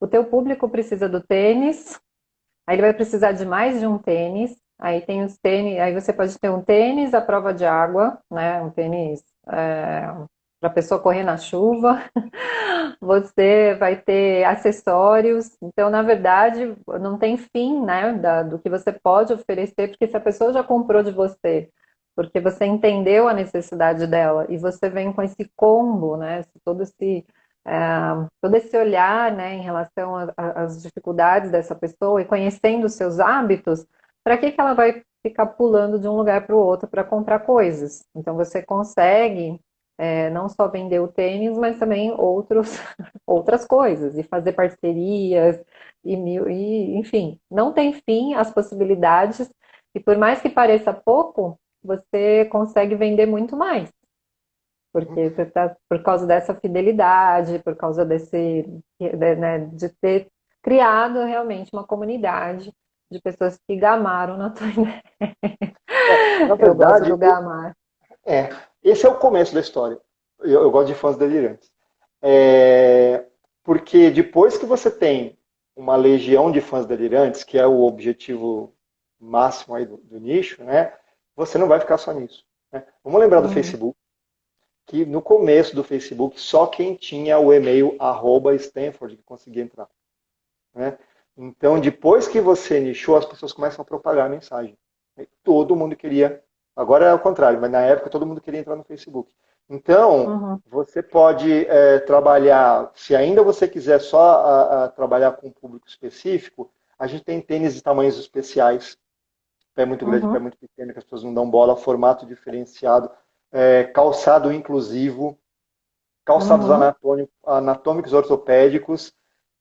o teu público precisa do tênis, aí ele vai precisar de mais de um tênis. Aí tem os tênis, aí você pode ter um tênis à prova de água, né? Um tênis para a pessoa correr na chuva. Você vai ter acessórios. Então, na verdade, não tem fim, né, do que você pode oferecer, porque se a pessoa já comprou de você, porque você entendeu a necessidade dela e você vem com esse combo, né, todo esse olhar, né, em relação às dificuldades dessa pessoa e conhecendo os seus hábitos, para que ela vai ficar pulando de um lugar para o outro para comprar coisas? Então você consegue não só vender o tênis, mas também outras coisas, e fazer parcerias, enfim, não tem fim as possibilidades, e por mais que pareça pouco, você consegue vender muito mais. Porque você tá, por causa dessa fidelidade, por causa né, de ter criado realmente uma comunidade de pessoas que gamaram na tua ideia. Na Eu gosto do verdade, gamar. esse é o começo da história. Eu gosto de fãs delirantes. Porque depois que você tem uma legião de fãs delirantes, que é o objetivo máximo aí do nicho, né, você não vai ficar só nisso, né? Vamos lembrar do Facebook, que no começo do Facebook, só quem tinha o e-mail @Stanford que conseguia entrar, né? Então, depois que você nichou, as pessoas começam a propagar a mensagem. Todo mundo queria, agora é o contrário, mas na época todo mundo queria entrar no Facebook. Então, você pode trabalhar, se ainda você quiser só trabalhar com um público específico, a gente tem tênis de tamanhos especiais, pé muito grande, pé muito pequeno, que as pessoas não dão bola, formato diferenciado, calçado inclusivo, calçados anatômicos ortopédicos,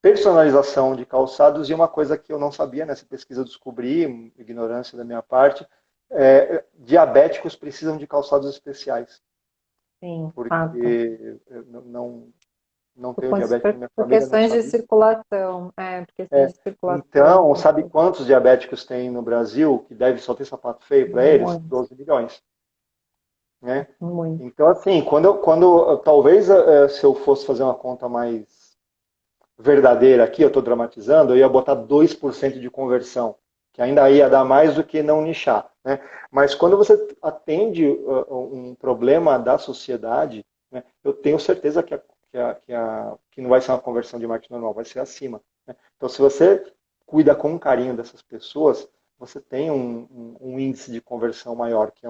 personalização de calçados e uma coisa que eu não sabia nessa pesquisa, eu descobri, ignorância da minha parte, diabéticos precisam de calçados especiais, Sim, fato. porque eu não tenho diabetes na minha Por família, não questões de sabia. circulação, por questões de circulação. Então, sabe quantos diabéticos tem no Brasil que deve só ter sapato feio para eles? Muito, 12 milhões, né? muito. Então, assim, talvez se eu fosse fazer uma conta mais verdadeira aqui, eu estou dramatizando, eu ia botar 2% de conversão, que ainda ia dar mais do que não nichar, né? Mas quando você atende um problema da sociedade, né, eu tenho certeza que não vai ser uma conversão de marketing normal, vai ser acima, né? Então, se você cuida com carinho dessas pessoas, você tem um índice de conversão maior, que é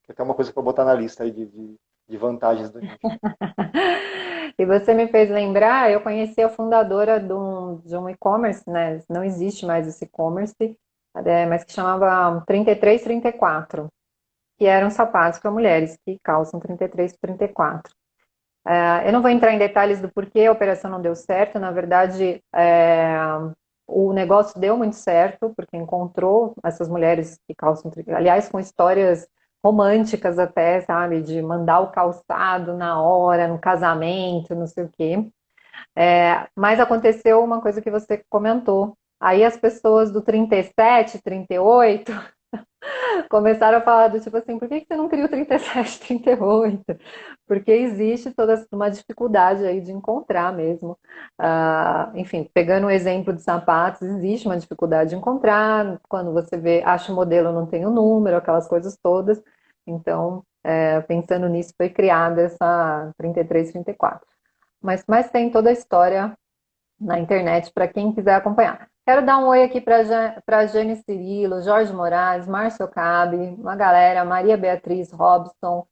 até uma coisa para botar na lista aí de vantagens do nicho. E você me fez lembrar, eu conheci a fundadora de um e-commerce, né? Não existe mais esse e-commerce, mas que chamava 3334, que eram sapatos para mulheres que calçam 33 e 34. Eu não vou entrar em detalhes do porquê a operação não deu certo, na verdade, o negócio deu muito certo, porque encontrou essas mulheres que calçam, aliás, com histórias românticas até, sabe, de mandar o calçado na hora, no casamento, não sei o quê. Mas aconteceu uma coisa que você comentou. Aí as pessoas do 37, 38 começaram a falar do tipo assim, por que você não cria o 37, 38? Porque existe toda uma dificuldade aí de encontrar mesmo. Enfim, pegando o exemplo de sapatos, existe uma dificuldade de encontrar. Quando você vê, acha o modelo, não tem o número, aquelas coisas todas. Então, pensando nisso, foi criada essa 33, 34. Mas tem toda a história na internet para quem quiser acompanhar. Quero dar um oi aqui para Jane Cirilo, Jorge Moraes, Márcio Cabe, uma galera, Maria Beatriz Robson,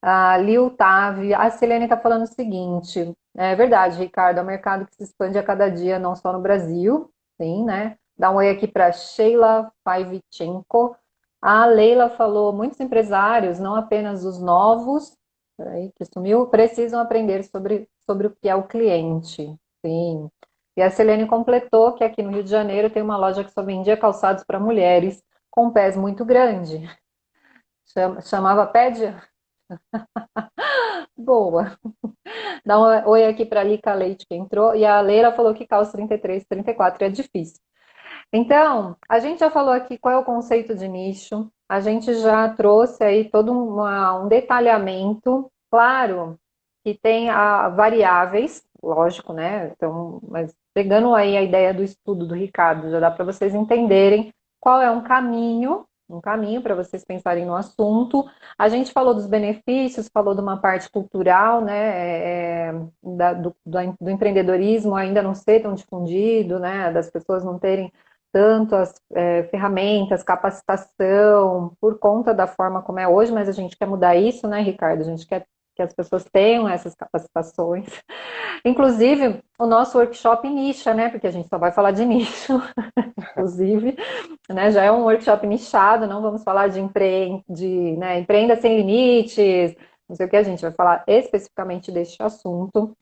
a Lil Tavi. A Silene está falando o seguinte: é verdade, Ricardo, é um mercado que se expande a cada dia, não só no Brasil, sim, né? Dá um oi aqui para Sheila Paivichenko. A Leila falou: muitos empresários, não apenas os novos, peraí, que sumiu, precisam aprender sobre o que é o cliente. Sim. E a Selene completou que aqui no Rio de Janeiro tem uma loja que só vendia calçados para mulheres com pés muito grandes. Chamava Pédia? Boa. Dá um oi aqui para a Lica Leite que entrou. E a Leila falou que calça 33, 34 é difícil. Então, a gente já falou aqui qual é o conceito de nicho. A gente já trouxe aí todo um detalhamento. Claro que tem variáveis, lógico, né? Então, mas pegando aí a ideia do estudo do Ricardo, já dá para vocês entenderem qual é um caminho para vocês pensarem no assunto. A gente falou dos benefícios, falou de uma parte cultural, né? Do empreendedorismo ainda não ser tão difundido, né? Das pessoas não terem tanto as ferramentas, capacitação, por conta da forma como é hoje, mas a gente quer mudar isso, né, Ricardo? A gente quer que as pessoas tenham essas capacitações. Inclusive, o nosso workshop nicha, né? Porque a gente só vai falar de nicho, inclusive, né? Já é um workshop nichado, não vamos falar né, empreenda sem limites, não sei o que, a gente vai falar especificamente deste assunto.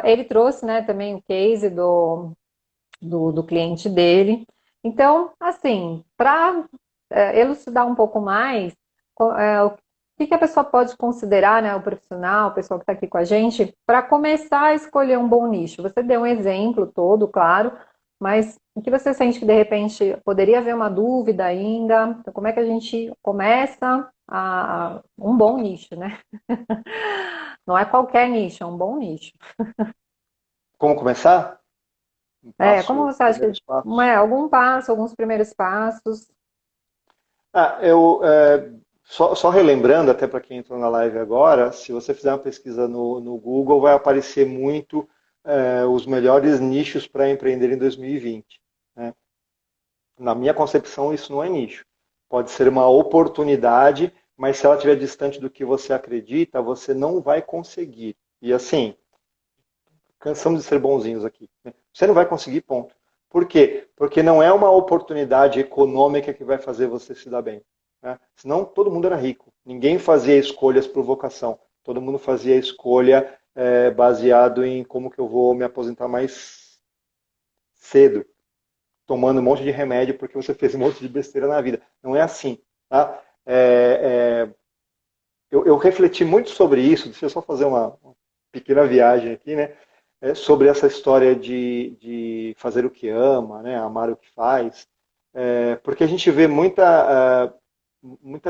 Ele trouxe, né, também o case do cliente dele. Então, assim, para elucidar um pouco mais, o que a pessoa pode considerar, né, o profissional, o pessoal que está aqui com a gente, para começar a escolher um bom nicho? Você deu um exemplo todo, claro, mas o que você sente que de repente poderia haver uma dúvida ainda? Então, como é que a gente começa um bom nicho, né? Não é qualquer nicho, é um bom nicho. Como começar? Como você acha Primeiros que passos. algum passo, alguns primeiros passos? Só relembrando, até para quem entrou na live agora, se você fizer uma pesquisa no Google, vai aparecer muito os melhores nichos para empreender em 2020. Né? Na minha concepção, isso não é nicho. Pode ser uma oportunidade, mas se ela estiver distante do que você acredita, você não vai conseguir. E assim, cansamos de ser bonzinhos aqui. Né? Você não vai conseguir, ponto. Por quê? Porque não é uma oportunidade econômica que vai fazer você se dar bem. Né? Senão todo mundo era rico. Ninguém fazia escolhas por vocação. Todo mundo fazia escolha baseado em como que eu vou me aposentar mais cedo, tomando um monte de remédio porque você fez um monte de besteira na vida. Não é assim, tá? Eu refleti muito sobre isso, deixa eu só fazer uma pequena viagem aqui, né? Sobre essa história de fazer o que ama, né? Amar o que faz. Porque a gente vê muita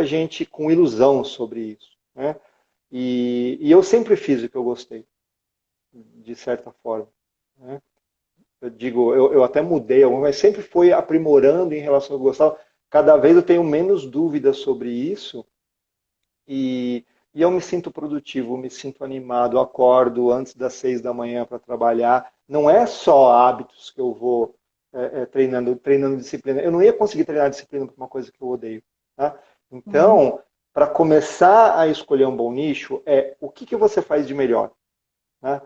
gente com ilusão sobre isso, né? E eu sempre fiz o que eu gostei, de certa forma, né? Eu digo, eu até mudei, mas sempre foi aprimorando em relação ao que eu gostava. Cada vez eu tenho menos dúvidas sobre isso e, e eu me sinto produtivo, me sinto animado, acordo antes das 6 da manhã para trabalhar. Não é só hábitos que eu vou treinando disciplina. Eu não ia conseguir treinar disciplina por uma coisa que eu odeio. Tá? Uhum. Então, para começar a escolher um bom nicho, o que você faz de melhor? Né?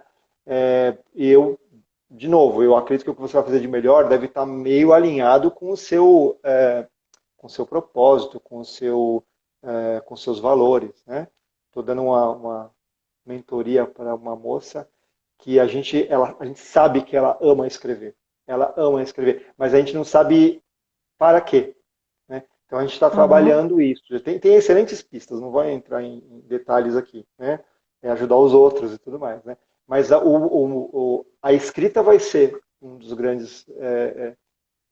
De novo, eu acredito que o que você vai fazer de melhor deve estar meio alinhado com o seu propósito, com seus valores, né? Estou dando uma mentoria para uma moça que a gente sabe que ela ama escrever, mas a gente não sabe para quê, né? Então a gente está Uhum. trabalhando isso. Tem excelentes pistas, não vou entrar em detalhes aqui, né? Ajudar os outros e tudo mais, né? Mas a escrita vai ser um dos grandes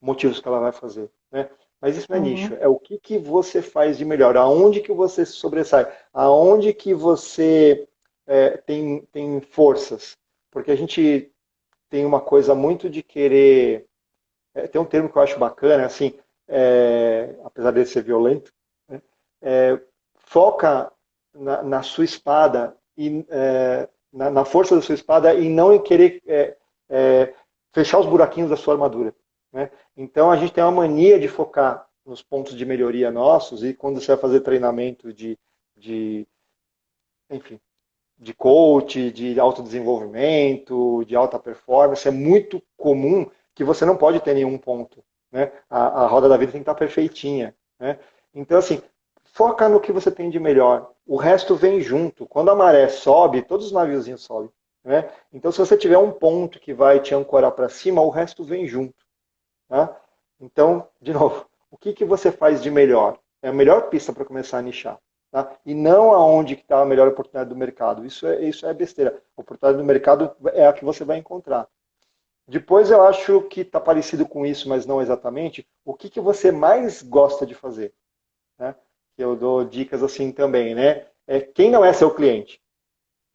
motivos que ela vai fazer, né? Mas isso não é nicho, Uhum. é o que você faz de melhor, aonde que você se sobressai, aonde que você tem forças. Porque a gente tem uma coisa muito de querer. Tem um termo que eu acho bacana, assim, apesar de ser violento, né? É, foca na sua espada e na força da sua espada e não em querer fechar os buraquinhos da sua armadura, né? Então a gente tem uma mania de focar nos pontos de melhoria nossos e quando você vai fazer treinamento de enfim, de coach, de autodesenvolvimento, de alta performance, é muito comum que você não pode ter nenhum ponto, né? A roda da vida tem que estar perfeitinha, né? Então, assim, foca no que você tem de melhor. O resto vem junto. Quando a maré sobe, todos os naviozinhos sobem, né? Então, se você tiver um ponto que vai te ancorar para cima, o resto vem junto, tá? Então, de novo, o que você faz de melhor? É a melhor pista para começar a nichar. Tá? E não aonde que está a melhor oportunidade do mercado. Isso é besteira. A oportunidade do mercado é a que você vai encontrar. Depois eu acho que está parecido com isso, mas não exatamente. O que você mais gosta de fazer? Né? Eu dou dicas assim também, né? Quem não é seu cliente?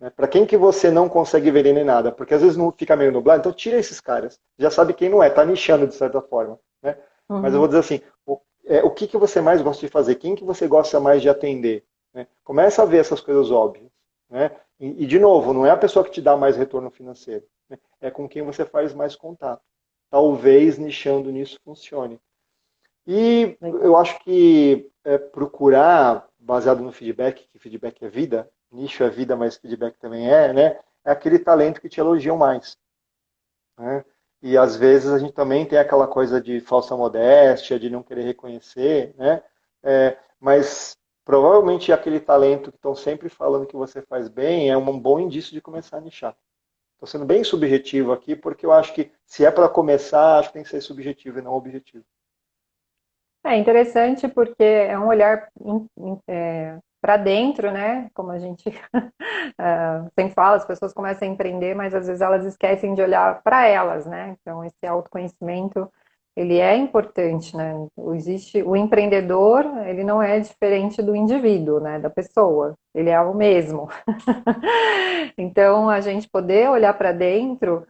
Né? Para quem que você não consegue vender nem nada? Porque às vezes não fica meio nublado, então tira esses caras. Já sabe quem não é, está nichando de certa forma. Né? Mas eu vou Uhum. dizer assim, o que você mais gosta de fazer? Quem que você gosta mais de atender? Né? Começa a ver essas coisas óbvias. Né? De novo, não é a pessoa que te dá mais retorno financeiro. Né? É com quem você faz mais contato. Talvez nichando nisso funcione. E Legal. eu acho que procurar, baseado no feedback, que feedback é vida, nicho é vida, mas feedback também né? É aquele talento que te elogiam mais. Né? E às vezes a gente também tem aquela coisa de falsa modéstia, de não querer reconhecer, né? Mas provavelmente aquele talento que estão sempre falando que você faz bem é um bom indício de começar a nichar. Estou sendo bem subjetivo aqui, porque eu acho que se é para começar, acho que tem que ser subjetivo e não objetivo. É interessante porque é um olhar para dentro, né? Como a gente sempre fala, as pessoas começam a empreender, mas às vezes elas esquecem de olhar para elas, né? Então esse autoconhecimento ele é importante, né? Existe o empreendedor, ele não é diferente do indivíduo, né? Da pessoa, ele é o mesmo. Então a gente poder olhar para dentro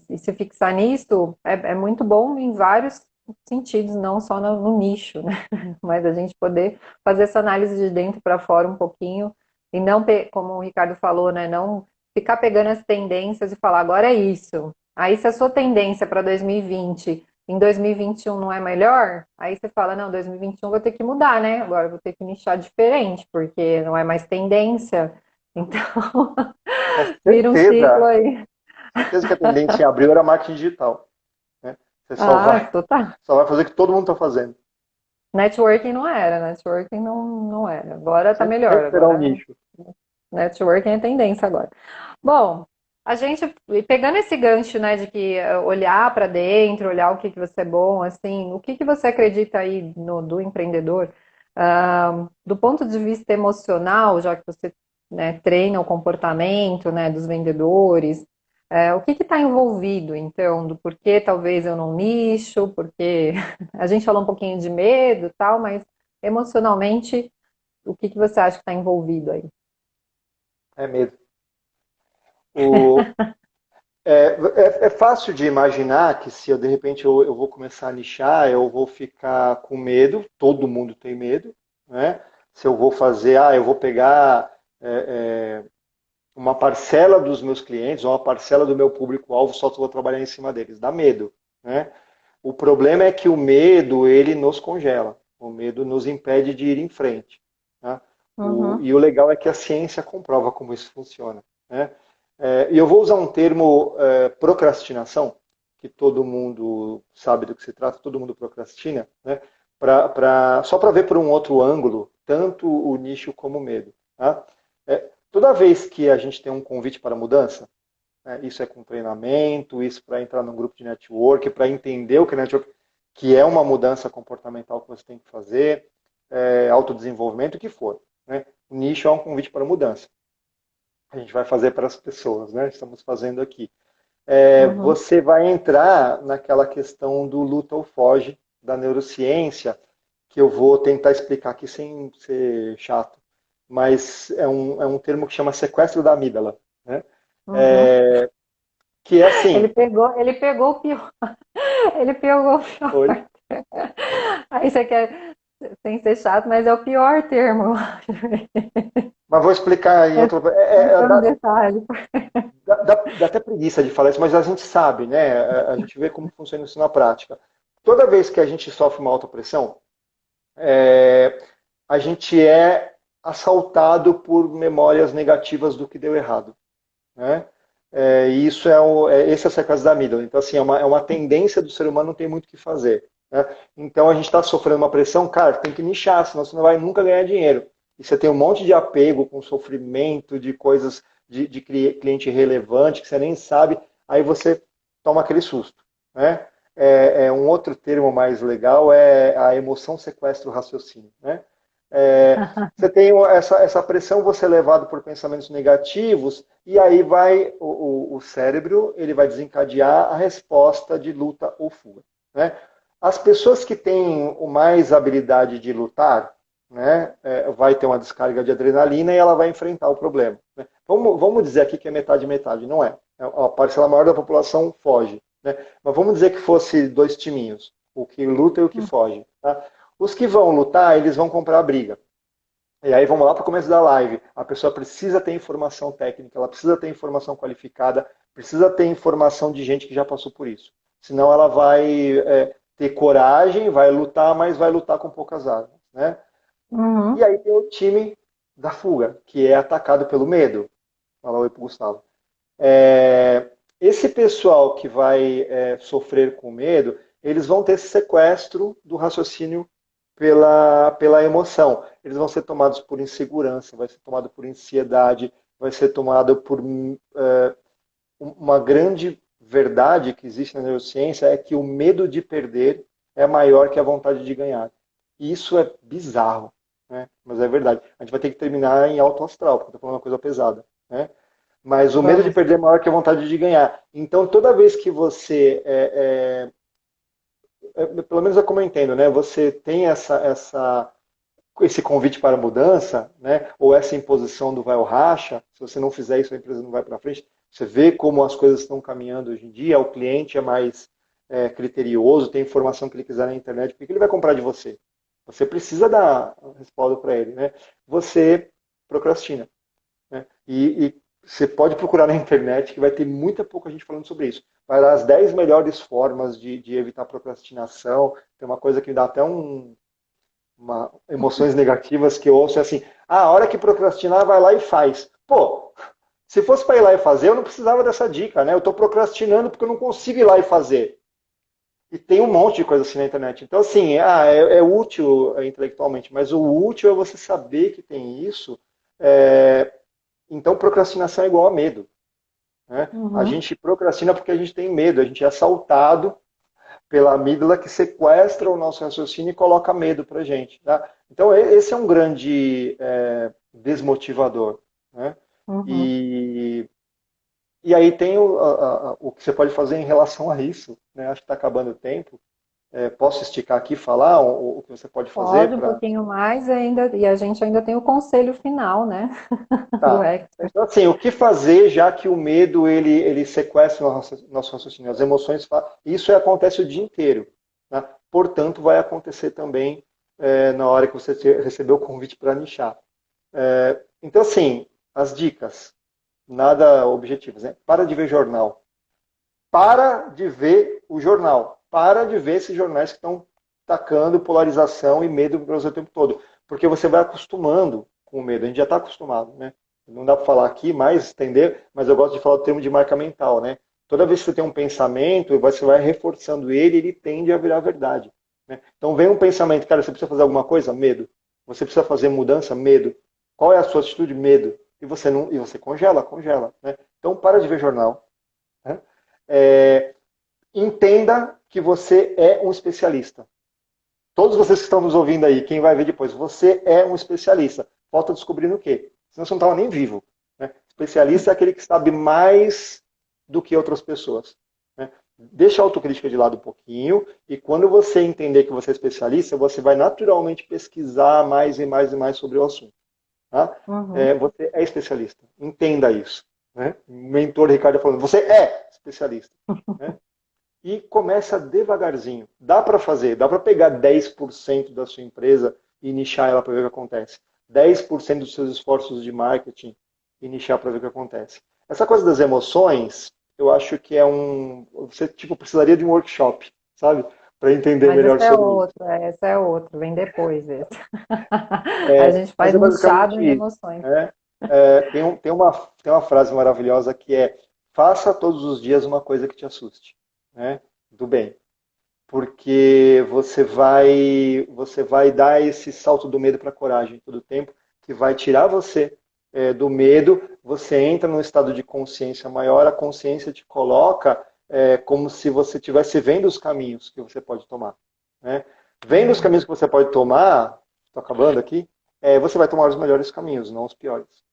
e se fixar nisso é muito bom em vários sentidos, não só no nicho, né? Mas a gente poder fazer essa análise de dentro para fora um pouquinho e não, como o Ricardo falou, né? Não ficar pegando as tendências e falar, agora é isso. Aí, se a sua tendência para 2020, em 2021 não é melhor, aí você fala, não, 2021 vou ter que mudar, né? Agora eu vou ter que nichar diferente, porque não é mais tendência. Então, É vira um ciclo certeza, aí. certeza que a tendência em abril era marketing digital. Né? Você só Ah, vai, total. só vai fazer o que todo mundo está fazendo. Networking não era, networking não era. Agora tá Sempre vai melhor, esperar um agora nicho. Networking é tendência agora. Bom, a gente, pegando esse gancho, né, de que olhar para dentro, olhar o que que você é bom, assim, o que que você acredita aí do empreendedor, do ponto de vista emocional, já que você, né, treina o comportamento, né, dos vendedores, o que está envolvido, então, do porquê talvez eu não nicho, porque a gente falou um pouquinho de medo e tal, mas emocionalmente, o que que você acha que está envolvido aí? É medo. O, é fácil de imaginar que se eu, de repente, eu vou começar a nichar, eu vou ficar com medo, todo mundo tem medo, né? Se eu vou fazer, eu vou pegar uma parcela dos meus clientes, ou uma parcela do meu público-alvo, só vou trabalhar em cima deles. Dá medo, né? O problema é que o medo, ele nos congela. O medo nos impede de ir em frente. Né? Uhum. E o legal é que a ciência comprova como isso funciona. Né? E eu vou usar um termo, procrastinação, que todo mundo sabe do que se trata, todo mundo procrastina, né? Só para ver por um outro ângulo, tanto o nicho como o medo. Tá? Toda vez que a gente tem um convite para mudança, né, isso é com treinamento, isso para entrar num grupo de network, para entender o que é network, que é uma mudança comportamental que você tem que fazer, autodesenvolvimento, o que for. Né? O nicho é um convite para mudança. A gente vai fazer para as pessoas, né? Estamos fazendo aqui. Uhum. Você vai entrar naquela questão do luta ou foge da neurociência, que eu vou tentar explicar aqui sem ser chato, mas é um termo que chama sequestro da amígdala, né? Uhum. É, que é assim, Ele pegou o pior. Ele pegou o pior. oi? Aí você quer, sem ser chato, mas é o pior termo. Mas vou explicar em outro. Entrando no detalhe. Dá até preguiça de falar isso, mas a gente sabe, né? A gente vê como funciona isso na prática. Toda vez que a gente sofre uma autopressão, a gente é assaltado por memórias negativas do que deu errado, né? E isso esse é o sequestro da amígdala. Então, assim, é uma tendência do ser humano, não tem muito o que fazer. Né? Então, a gente está sofrendo uma pressão, cara, tem que nichar, senão você não vai nunca ganhar dinheiro. E você tem um monte de apego com sofrimento, de coisas de cliente relevante, que você nem sabe, aí você toma aquele susto. Né? Um outro termo mais legal é a emoção sequestra o raciocínio. Né? Você tem essa pressão, você é levado por pensamentos negativos, e aí vai o cérebro, ele vai desencadear a resposta de luta ou fuga. Né? As pessoas que têm mais habilidade de lutar, né, vai ter uma descarga de adrenalina e ela vai enfrentar o problema. Né? Vamos dizer aqui que é metade metade, não é? A parcela maior da população foge. Né? Mas vamos dizer que fosse dois timinhos, o que luta e o que foge. Tá? Os que vão lutar, eles vão comprar a briga. E aí vamos lá para o começo da live. A pessoa precisa ter informação técnica, ela precisa ter informação qualificada, precisa ter informação de gente que já passou por isso. Senão ela vai ter coragem, vai lutar, mas vai lutar com poucas armas. Né? E Uhum. aí tem o time da fuga, que é atacado pelo medo. Fala oi pro Gustavo. Esse pessoal que vai sofrer com medo, eles vão ter esse sequestro do raciocínio pela emoção. Eles vão ser tomados por insegurança, vai ser tomado por ansiedade, vai ser tomado por uma grande verdade que existe na neurociência, é que o medo de perder é maior que a vontade de ganhar. E isso é bizarro, né? Mas é verdade. A gente vai ter que terminar em alto astral, porque eu estou falando uma coisa pesada. Né? Mas o medo de Vamos. perder é maior que a vontade de ganhar. Então, toda vez que você, pelo menos é como eu entendo, né? Você tem esse convite para mudança, né? Ou essa imposição do vai ou racha, se você não fizer isso, a empresa não vai para frente. Você vê como as coisas estão caminhando hoje em dia, o cliente é mais criterioso, tem informação que ele quiser na internet, por que ele vai comprar de você? Você precisa dar respaldo para ele, né? Você procrastina. Né? E você pode procurar na internet que vai ter muita pouca gente falando sobre isso. Vai dar as 10 melhores formas de evitar procrastinação. Tem uma coisa que me dá até emoções negativas que eu ouço é assim, a hora que procrastinar, vai lá e faz. Pô, se fosse para ir lá e fazer, eu não precisava dessa dica, né? Eu estou procrastinando porque eu não consigo ir lá e fazer. E tem um monte de coisa assim na internet. Então, assim, é útil intelectualmente, mas o útil é você saber que tem isso, Então, procrastinação é igual a medo. Né? A gente procrastina porque a gente tem medo, a gente é assaltado pela amígdala que sequestra o nosso raciocínio e coloca medo para a gente. Tá? Então, esse é um grande desmotivador. Né? E aí tem o que você pode fazer em relação a isso. Né? Acho que está acabando o tempo. Posso esticar aqui e falar o que você pode fazer? Pode um pouquinho mais ainda, e a gente ainda tem o conselho final, né? Do Tá. expert. Então, assim, o que fazer já que o medo ele sequestra o nosso raciocínio, as emoções, isso acontece o dia inteiro. Né? Portanto, vai acontecer também na hora que você receber o convite para nichar. Então, assim, as dicas, nada objetivas, né? Para de ver jornal. Para de ver o jornal. Para de ver esses jornais que estão tacando polarização e medo para você o tempo todo. Porque você vai acostumando com o medo. A gente já está acostumado, né? Não dá para falar aqui mais, estender, mas eu gosto de falar o termo de marca mental, né? Toda vez que você tem um pensamento, você vai reforçando ele tende a virar verdade. Né? Então vem um pensamento, cara, você precisa fazer alguma coisa? Medo. Você precisa fazer mudança? Medo. Qual é a sua atitude? Medo. E você congela. Né? Então para de ver jornal. Né? Entenda que você é um especialista. Todos vocês que estão nos ouvindo aí, quem vai ver depois, você é um especialista. Falta descobrir no quê? Senão você não estava nem vivo. Né? Especialista é aquele que sabe mais do que outras pessoas. Né? Deixa a autocrítica de lado um pouquinho, e quando você entender que você é especialista, você vai naturalmente pesquisar mais e mais e mais sobre o assunto. Tá? Você é especialista. Entenda isso. Né? O mentor Ricardo falando, você é especialista. Né? E começa devagarzinho. Dá para fazer, dá para pegar 10% da sua empresa e nichar ela para ver o que acontece. 10% dos seus esforços de marketing e nichar para ver o que acontece. Essa coisa das emoções, eu acho que você precisaria de um workshop, sabe? Para entender melhor sobre isso. Esse é outro, vem depois esse. A gente faz nichado em emoções. Tem uma frase maravilhosa que é: faça todos os dias uma coisa que te assuste. Né? Do bem. Porque você vai dar esse salto do medo para a coragem todo o tempo, que vai tirar você do medo, você entra num estado de consciência maior, a consciência te coloca como se você estivesse vendo os caminhos que você pode tomar. Né? Vendo os caminhos que você pode tomar, estou acabando aqui, você vai tomar os melhores caminhos, não os piores.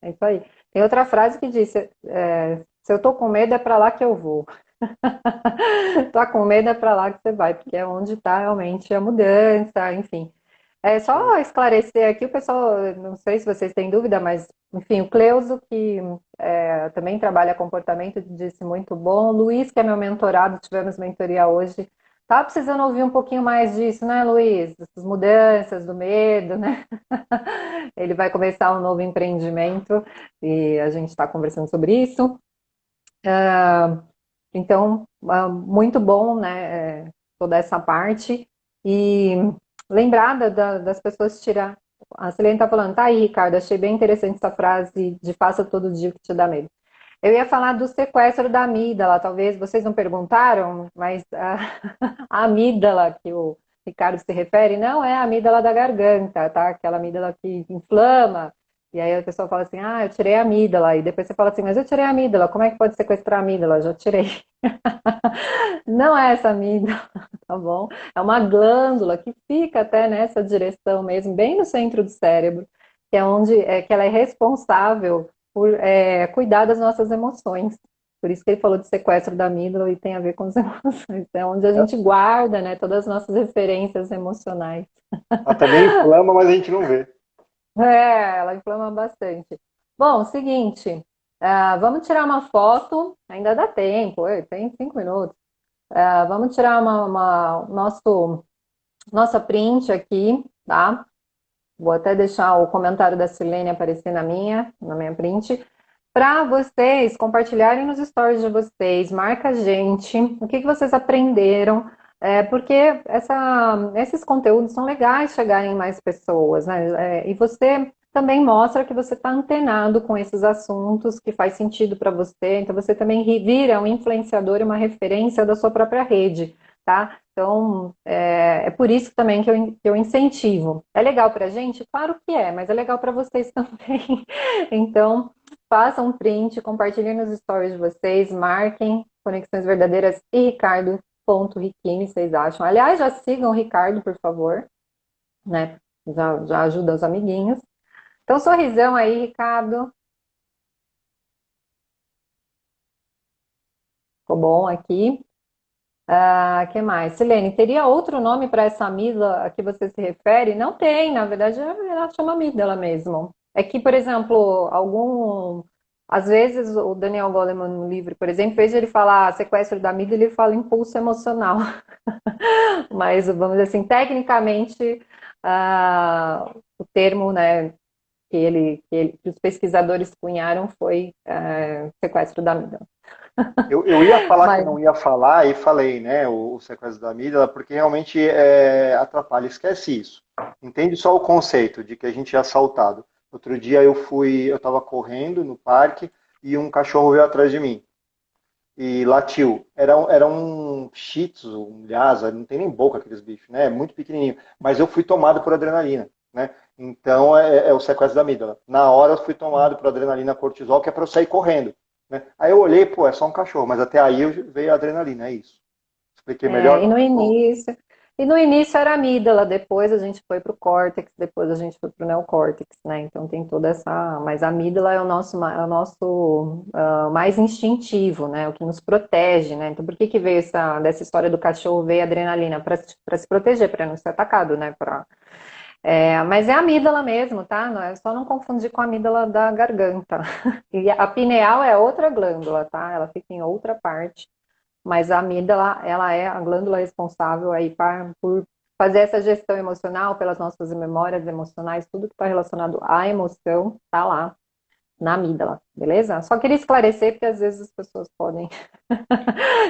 É isso aí. Tem outra frase que diz, se eu estou com medo, é para lá que eu vou. Tá com medo, é para lá que você vai, porque é onde está realmente a mudança, enfim. É só esclarecer aqui, o pessoal, não sei se vocês têm dúvida, mas, enfim, o Cleuso, que também trabalha comportamento, disse muito bom. Luiz, que é meu mentorado, tivemos mentoria hoje. Tá precisando ouvir um pouquinho mais disso, né, Luiz? Essas mudanças do medo, né? Ele vai começar um novo empreendimento e a gente está conversando sobre isso. Então, muito bom, né, toda essa parte. E lembrar das pessoas tirar. A Celene está falando, tá aí, Ricardo, achei bem interessante essa frase de faça todo dia o que te dá medo. Eu ia falar do sequestro da amígdala, talvez vocês não perguntaram, mas a amígdala que o Ricardo se refere não é a amígdala da garganta, tá? Aquela amígdala que inflama. E aí a pessoa fala assim, eu tirei a amígdala. E depois você fala assim, mas eu tirei a amígdala, como é que pode sequestrar a amígdala? Já tirei. Não é essa amígdala, tá bom? É uma glândula que fica até nessa direção mesmo, bem no centro do cérebro, que é onde que ela é responsável por cuidar das nossas emoções. Por isso que ele falou de sequestro da amígdala e tem a ver com as emoções. É onde a gente guarda, né, todas as nossas referências emocionais. Ela também inflama, mas a gente não vê. Ela inflama bastante. Bom, seguinte, vamos tirar uma foto, ainda dá tempo, tem 5 minutos. Vamos tirar nossa print aqui, tá? Vou até deixar o comentário da Silene aparecer na minha print, para vocês compartilharem nos stories de vocês, marca a gente, o que vocês aprenderam, porque esses conteúdos são legais chegarem em mais pessoas, né? E você também mostra que você está antenado com esses assuntos, que faz sentido para você, então você também vira um influenciador e uma referência da sua própria rede. tá? Então, é por isso também que eu incentivo. É legal pra gente? Claro que é, mas é legal para vocês também. Então, façam um print, compartilhem nos stories de vocês, marquem Conexões Verdadeiras e Ricardo.Riquini, vocês acham? Aliás, já sigam o Ricardo, por favor, né? Já ajuda os amiguinhos. Então, sorrisão aí, Ricardo. Ficou bom aqui. Que mais? Silene, teria outro nome para essa amígdala a que você se refere? Não tem, na verdade, ela chama amígdala mesmo. É que, por exemplo, às vezes o Daniel Goleman no livro, por exemplo, em vez de ele falar sequestro da amígdala, ele fala impulso emocional. Mas, vamos dizer assim, tecnicamente, o termo, né, que os pesquisadores cunharam foi sequestro da amígdala. Eu ia falar que Mas, não ia falar e falei, né, o sequestro da amígdala, porque realmente atrapalha. Esquece isso. Entende só o conceito de que a gente é assaltado. Outro dia eu estava correndo no parque e um cachorro veio atrás de mim e latiu. Era um Shih Tzu, um Lhasa, não tem nem boca aqueles bichos, né? É muito pequenininho. Mas eu fui tomado por adrenalina, né? Então é o sequestro da amígdala. Na hora eu fui tomado por adrenalina cortisol, que é para eu sair correndo, né? Aí eu olhei, pô, é só um cachorro, mas até aí veio a adrenalina, é isso. Expliquei melhor? e no início era a amígdala, depois a gente foi para o córtex, depois a gente foi para o neocórtex, né? Então tem toda essa. Mas a amígdala é o nosso mais instintivo, né? O que nos protege, né? Então por que veio dessa história do cachorro, veio a adrenalina? Para se proteger, para não ser atacado, né? Mas é a amígdala mesmo, tá? Não é só não confundir com a amígdala da garganta. E a pineal é outra glândula, tá? Ela fica em outra parte. Mas a amígdala, ela é a glândula responsável aí por fazer essa gestão emocional, pelas nossas memórias emocionais, tudo que está relacionado à emoção está lá na amígdala, beleza? Só queria esclarecer, porque às vezes as pessoas podem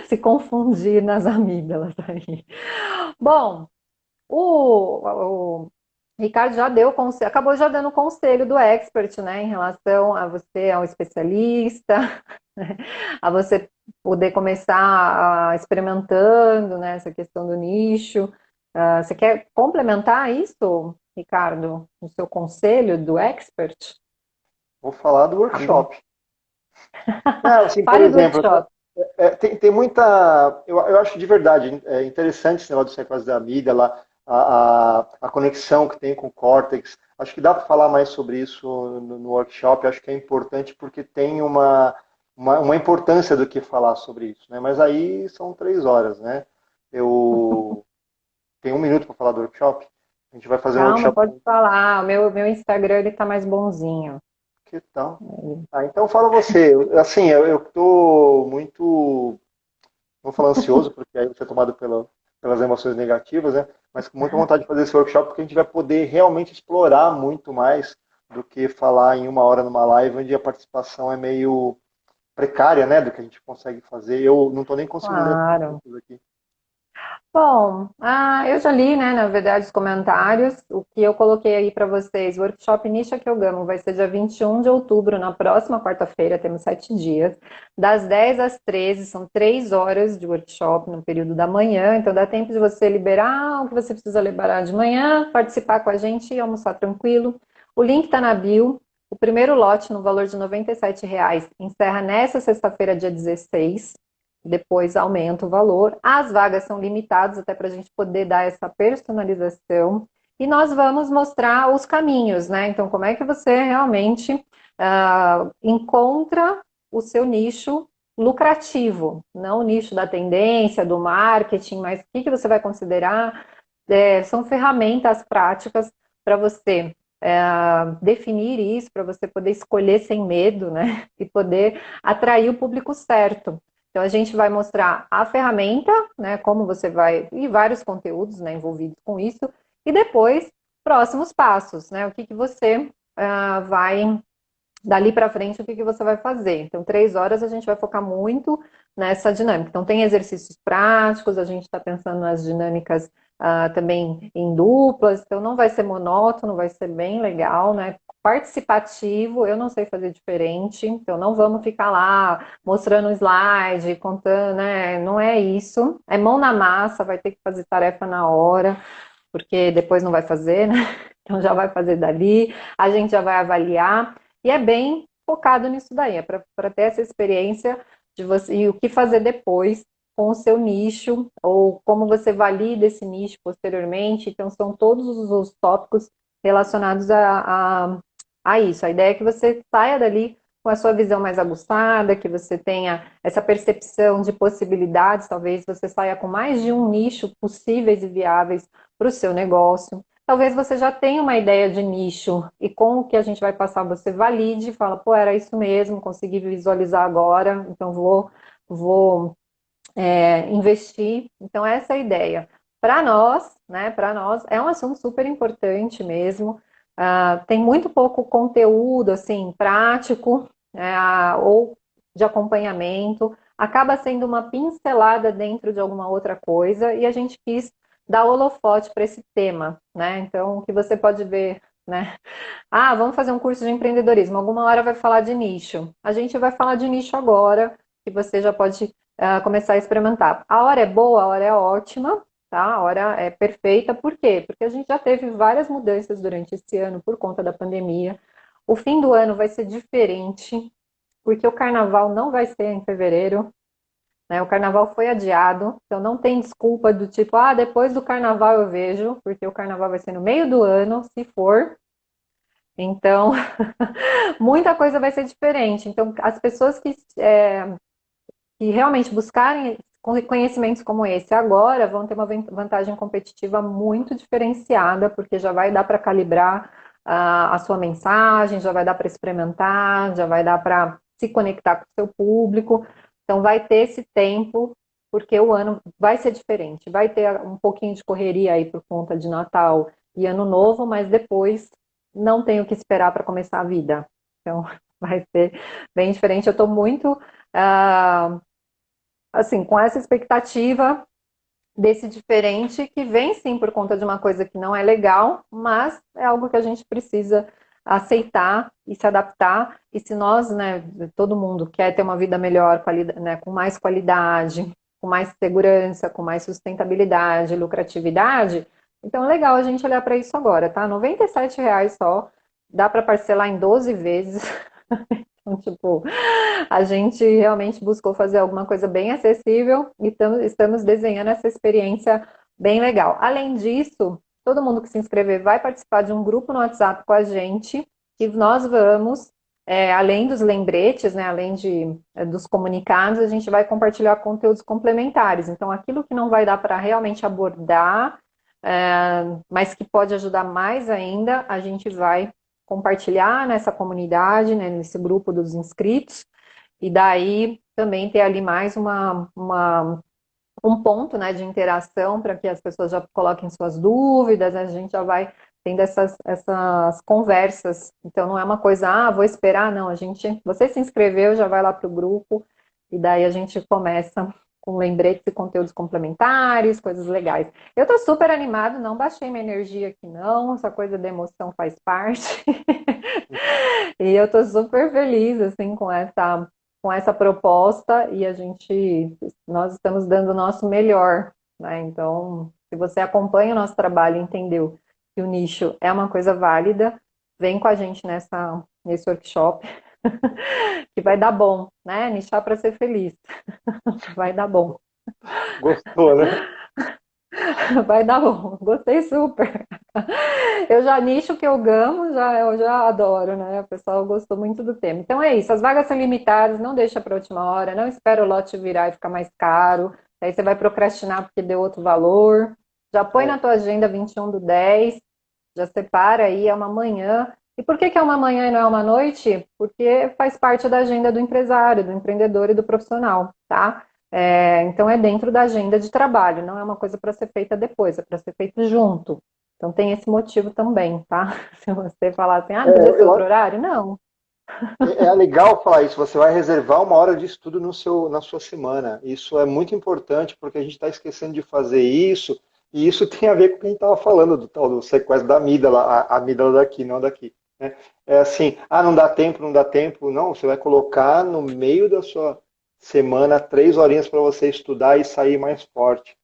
se confundir nas amígdalas aí. Bom, o Ricardo já deu acabou já dando conselho do expert, né, em relação a você, a um especialista, a você poder começar experimentando, né, essa questão do nicho. Você quer complementar isso, Ricardo, o seu conselho do expert? Vou falar do workshop. Não, assim, por Fale do exemplo, workshop. tem muita. Eu acho de verdade interessante esse negócio do sequestro da amígdala, a conexão que tem com o córtex. Acho que dá para falar mais sobre isso no workshop. Acho que é importante porque tem uma importância do que falar sobre isso, né? Mas aí são 3 horas, né? Eu tenho 1 minuto para falar do workshop. A gente vai fazer um Calma, workshop. pode falar. O meu Instagram ele tá mais bonzinho. Que tal? Então fala você. Assim, eu estou muito, vou falar ansioso, porque aí você é tomado pelas emoções negativas, né? Mas com muita vontade de fazer esse workshop, porque a gente vai poder realmente explorar muito mais do que falar em 1 hora numa live, onde a participação é meio precária, né? Do que a gente consegue fazer. Eu não estou nem conseguindo ler as Claro. perguntas aqui. Bom, eu já li, né, na verdade, os comentários. O que eu coloquei aí para vocês, o workshop Nicha que eu Gamo vai ser dia 21 de outubro, na próxima quarta-feira, temos 7 dias, das 10 às 13, são 3 horas de workshop no período da manhã, então dá tempo de você liberar o que você precisa liberar de manhã, participar com a gente e almoçar tranquilo. O link está na bio. O primeiro lote, no valor de R$ 97,00, encerra nessa sexta-feira, dia 16. Depois aumenta o valor. As vagas são limitadas até para a gente poder dar essa personalização. E nós vamos mostrar os caminhos, né? Então, como é que você realmente encontra o seu nicho lucrativo, não o nicho da tendência, do marketing, mas o que você vai considerar? São ferramentas práticas para você definir isso, para você poder escolher sem medo, né? E poder atrair o público certo. Então, a gente vai mostrar a ferramenta, né, como você vai, e vários conteúdos, né, envolvidos com isso, e depois, próximos passos, né, o que você vai, dali para frente, o que você vai fazer. Então, 3 horas a gente vai focar muito nessa dinâmica. Então, tem exercícios práticos, a gente está pensando nas dinâmicas também em duplas, então não vai ser monótono, vai ser bem legal, né, participativo, eu não sei fazer diferente, então não vamos ficar lá mostrando slide, contando, né? Não é isso. É mão na massa, vai ter que fazer tarefa na hora, porque depois não vai fazer, né? Então já vai fazer dali, a gente já vai avaliar, e é bem focado nisso daí, é para ter essa experiência de você e o que fazer depois com o seu nicho, ou como você valida esse nicho posteriormente. Então, são todos os tópicos relacionados a isso. A ideia é que você saia dali com a sua visão mais aguçada, que você tenha essa percepção de possibilidades, talvez você saia com mais de um nicho possíveis e viáveis para o seu negócio. Talvez você já tenha uma ideia de nicho e com o que a gente vai passar você valide e fala, pô, era isso mesmo, consegui visualizar agora, então vou investir. Então, essa é a ideia. Para nós, né, para nós, é um assunto super importante mesmo. Tem muito pouco conteúdo, assim, prático, ou de acompanhamento. Acaba sendo uma pincelada dentro de alguma outra coisa e a gente quis dar holofote para esse tema, né? Então, o que você pode ver, né? Ah, vamos fazer um curso de empreendedorismo. Alguma hora vai falar de nicho. A gente vai falar de nicho agora, que você já pode começar a experimentar. A hora é boa, a hora é ótima, tá? A hora é perfeita. Por quê? Porque a gente já teve várias mudanças durante esse ano por conta da pandemia. O fim do ano vai ser diferente, porque o carnaval não vai ser em fevereiro, né? O carnaval foi adiado, então não tem desculpa do tipo, ah, depois do carnaval eu vejo, porque o carnaval vai ser no meio do ano, se for. Então, muita coisa vai ser diferente. Então, as pessoas que realmente buscarem conhecimentos como esse agora vão ter uma vantagem competitiva muito diferenciada, porque já vai dar para calibrar a sua mensagem, já vai dar para experimentar, já vai dar para se conectar com o seu público. Então, vai ter esse tempo, porque o ano vai ser diferente. Vai ter um pouquinho de correria aí por conta de Natal e Ano Novo, mas depois não tenho que esperar para começar a vida. Então, vai ser bem diferente. Eu estou muito, assim, com essa expectativa desse diferente, que vem sim por conta de uma coisa que não é legal, mas é algo que a gente precisa aceitar e se adaptar. E se nós, né, todo mundo quer ter uma vida melhor, né, com mais qualidade, com mais segurança, com mais sustentabilidade, lucratividade, então é legal a gente olhar para isso agora, tá? R$ 97 só, dá para parcelar em 12 vezes. Então, tipo, a gente realmente buscou fazer alguma coisa bem acessível e estamos desenhando essa experiência bem legal. Além disso, todo mundo que se inscrever vai participar de um grupo no WhatsApp com a gente, que nós vamos, além dos lembretes, né, além dos comunicados, a gente vai compartilhar conteúdos complementares. Então, aquilo que não vai dar para realmente abordar, mas que pode ajudar mais ainda, a gente vai compartilhar nessa comunidade, né, nesse grupo dos inscritos, e daí também ter ali mais um ponto, né, de interação para que as pessoas já coloquem suas dúvidas, a gente já vai tendo essas conversas. Então não é uma coisa, vou esperar, não, você se inscreveu, já vai lá para o grupo, e daí a gente começa com lembretes e conteúdos complementares, coisas legais. Eu tô super animado, não baixei minha energia aqui não, essa coisa da emoção faz parte. E eu tô super feliz, assim, com essa proposta, e nós estamos dando o nosso melhor, né? Então, se você acompanha o nosso trabalho e entendeu que o nicho é uma coisa válida, vem com a gente nesse workshop, que vai dar bom, né? Nichar para ser feliz. Vai dar bom. Gostou, né? Vai dar bom. Gostei super. Eu já nicho que eu gamo, eu já adoro, né? O pessoal gostou muito do tema. Então é isso, as vagas são limitadas, não deixa para a última hora, não espera o lote virar e ficar mais caro. Aí você vai procrastinar porque deu outro valor. Já põe na tua agenda 21/10, já separa aí, é uma manhã. E por que é uma manhã e não é uma noite? Porque faz parte da agenda do empresário, do empreendedor e do profissional, tá? Então é dentro da agenda de trabalho, não é uma coisa para ser feita depois, é para ser feito junto. Então tem esse motivo também, tá? Se você falar assim, não podia ser outro horário, não. É legal falar isso, você vai reservar uma hora de estudo na sua semana. Isso é muito importante porque a gente está esquecendo de fazer isso, e isso tem a ver com o que a gente estava falando do tal do sequestro da amígdala, a amígdala daqui, não daqui. né? É assim, ah, não dá tempo, não dá tempo. Não, você vai colocar no meio da sua semana 3 horinhas para você estudar e sair mais forte.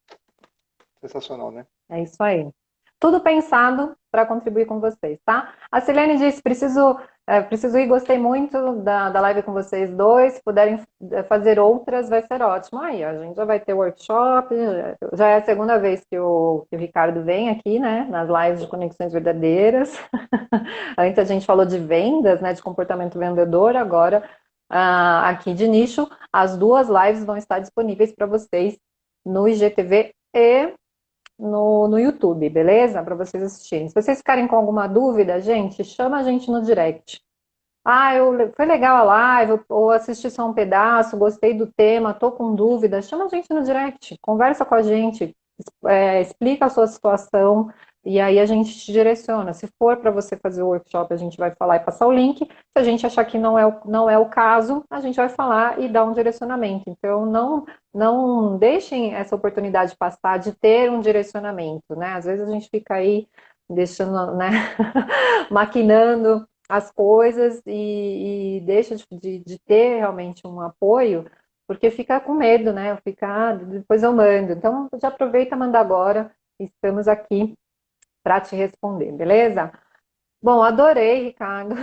Sensacional, né? É isso aí. Tudo pensado para contribuir com vocês, tá? A Silene disse, preciso ir, gostei muito da live com vocês dois. Se puderem fazer outras, vai ser ótimo. Aí, a gente já vai ter workshop, já é a segunda vez que o Ricardo vem aqui, né? Nas lives de Conexões Verdadeiras. Antes a gente falou de vendas, né? De comportamento vendedor, agora aqui de nicho. As duas lives vão estar disponíveis para vocês no IGTV e no YouTube, beleza? Para vocês assistirem. Se vocês ficarem com alguma dúvida, gente, chama a gente no direct. Ah, foi legal a live, ou assisti só um pedaço, gostei do tema, tô com dúvida. Chama a gente no direct, conversa com a gente, explica a sua situação e aí a gente te direciona. Se for para você fazer o workshop, a gente vai falar e passar o link. Se a gente achar que não é o caso, a gente vai falar e dar um direcionamento. Então, não deixem essa oportunidade passar de ter um direcionamento, né? Às vezes a gente fica aí deixando, né, maquinando as coisas e deixa de ter realmente um apoio, porque fica com medo, né? Fica, depois eu mando. Então, já aproveita e manda agora. Estamos aqui para te responder, beleza? Bom, adorei, Ricardo.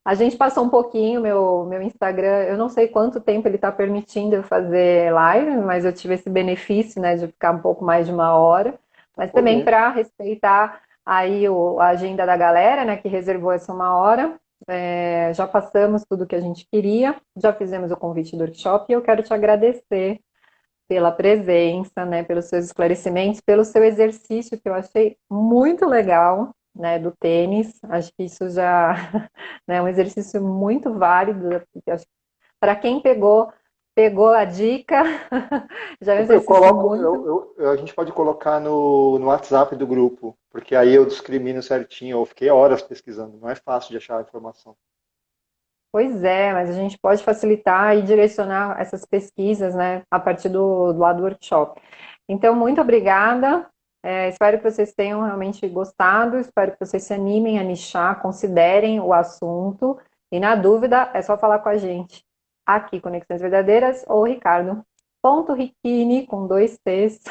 A gente passou um pouquinho, meu Instagram, eu não sei quanto tempo ele está permitindo eu fazer live, mas eu tive esse benefício, né, de ficar um pouco mais de 1 hora, mas também Poder. para respeitar aí a agenda da galera, né, que reservou essa 1 hora. Já passamos tudo que a gente queria, já fizemos o convite do workshop e eu quero te agradecer pela presença, né, pelos seus esclarecimentos, pelo seu exercício que eu achei muito legal, né, do tênis. Acho que isso já né, é um exercício muito válido. Para quem pegou a dica, já é um Eu exercício coloco, muito. a gente pode colocar no WhatsApp do grupo, porque aí eu discrimino certinho. Eu fiquei horas pesquisando, não é fácil de achar a informação. Pois é, mas a gente pode facilitar e direcionar essas pesquisas, né, a partir do lado do workshop. Então, muito obrigada. Espero que vocês tenham realmente gostado. Espero que vocês se animem a nichar, considerem o assunto. E na dúvida, é só falar com a gente aqui, Conexões Verdadeiras, ou Ricardo. Ponto Riquini, com 2 T's.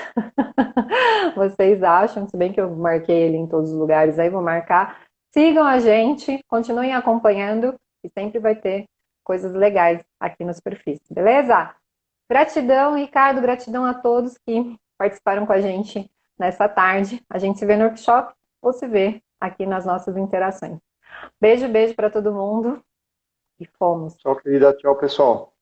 Vocês acham, se bem que eu marquei ele em todos os lugares, aí vou marcar. Sigam a gente, continuem acompanhando e sempre vai ter coisas legais aqui nos perfis, beleza? Gratidão, Ricardo, gratidão a todos que participaram com a gente nessa tarde. A gente se vê no workshop ou se vê aqui nas nossas interações. Beijo, beijo para todo mundo e fomos. Tchau, querida. Tchau, pessoal.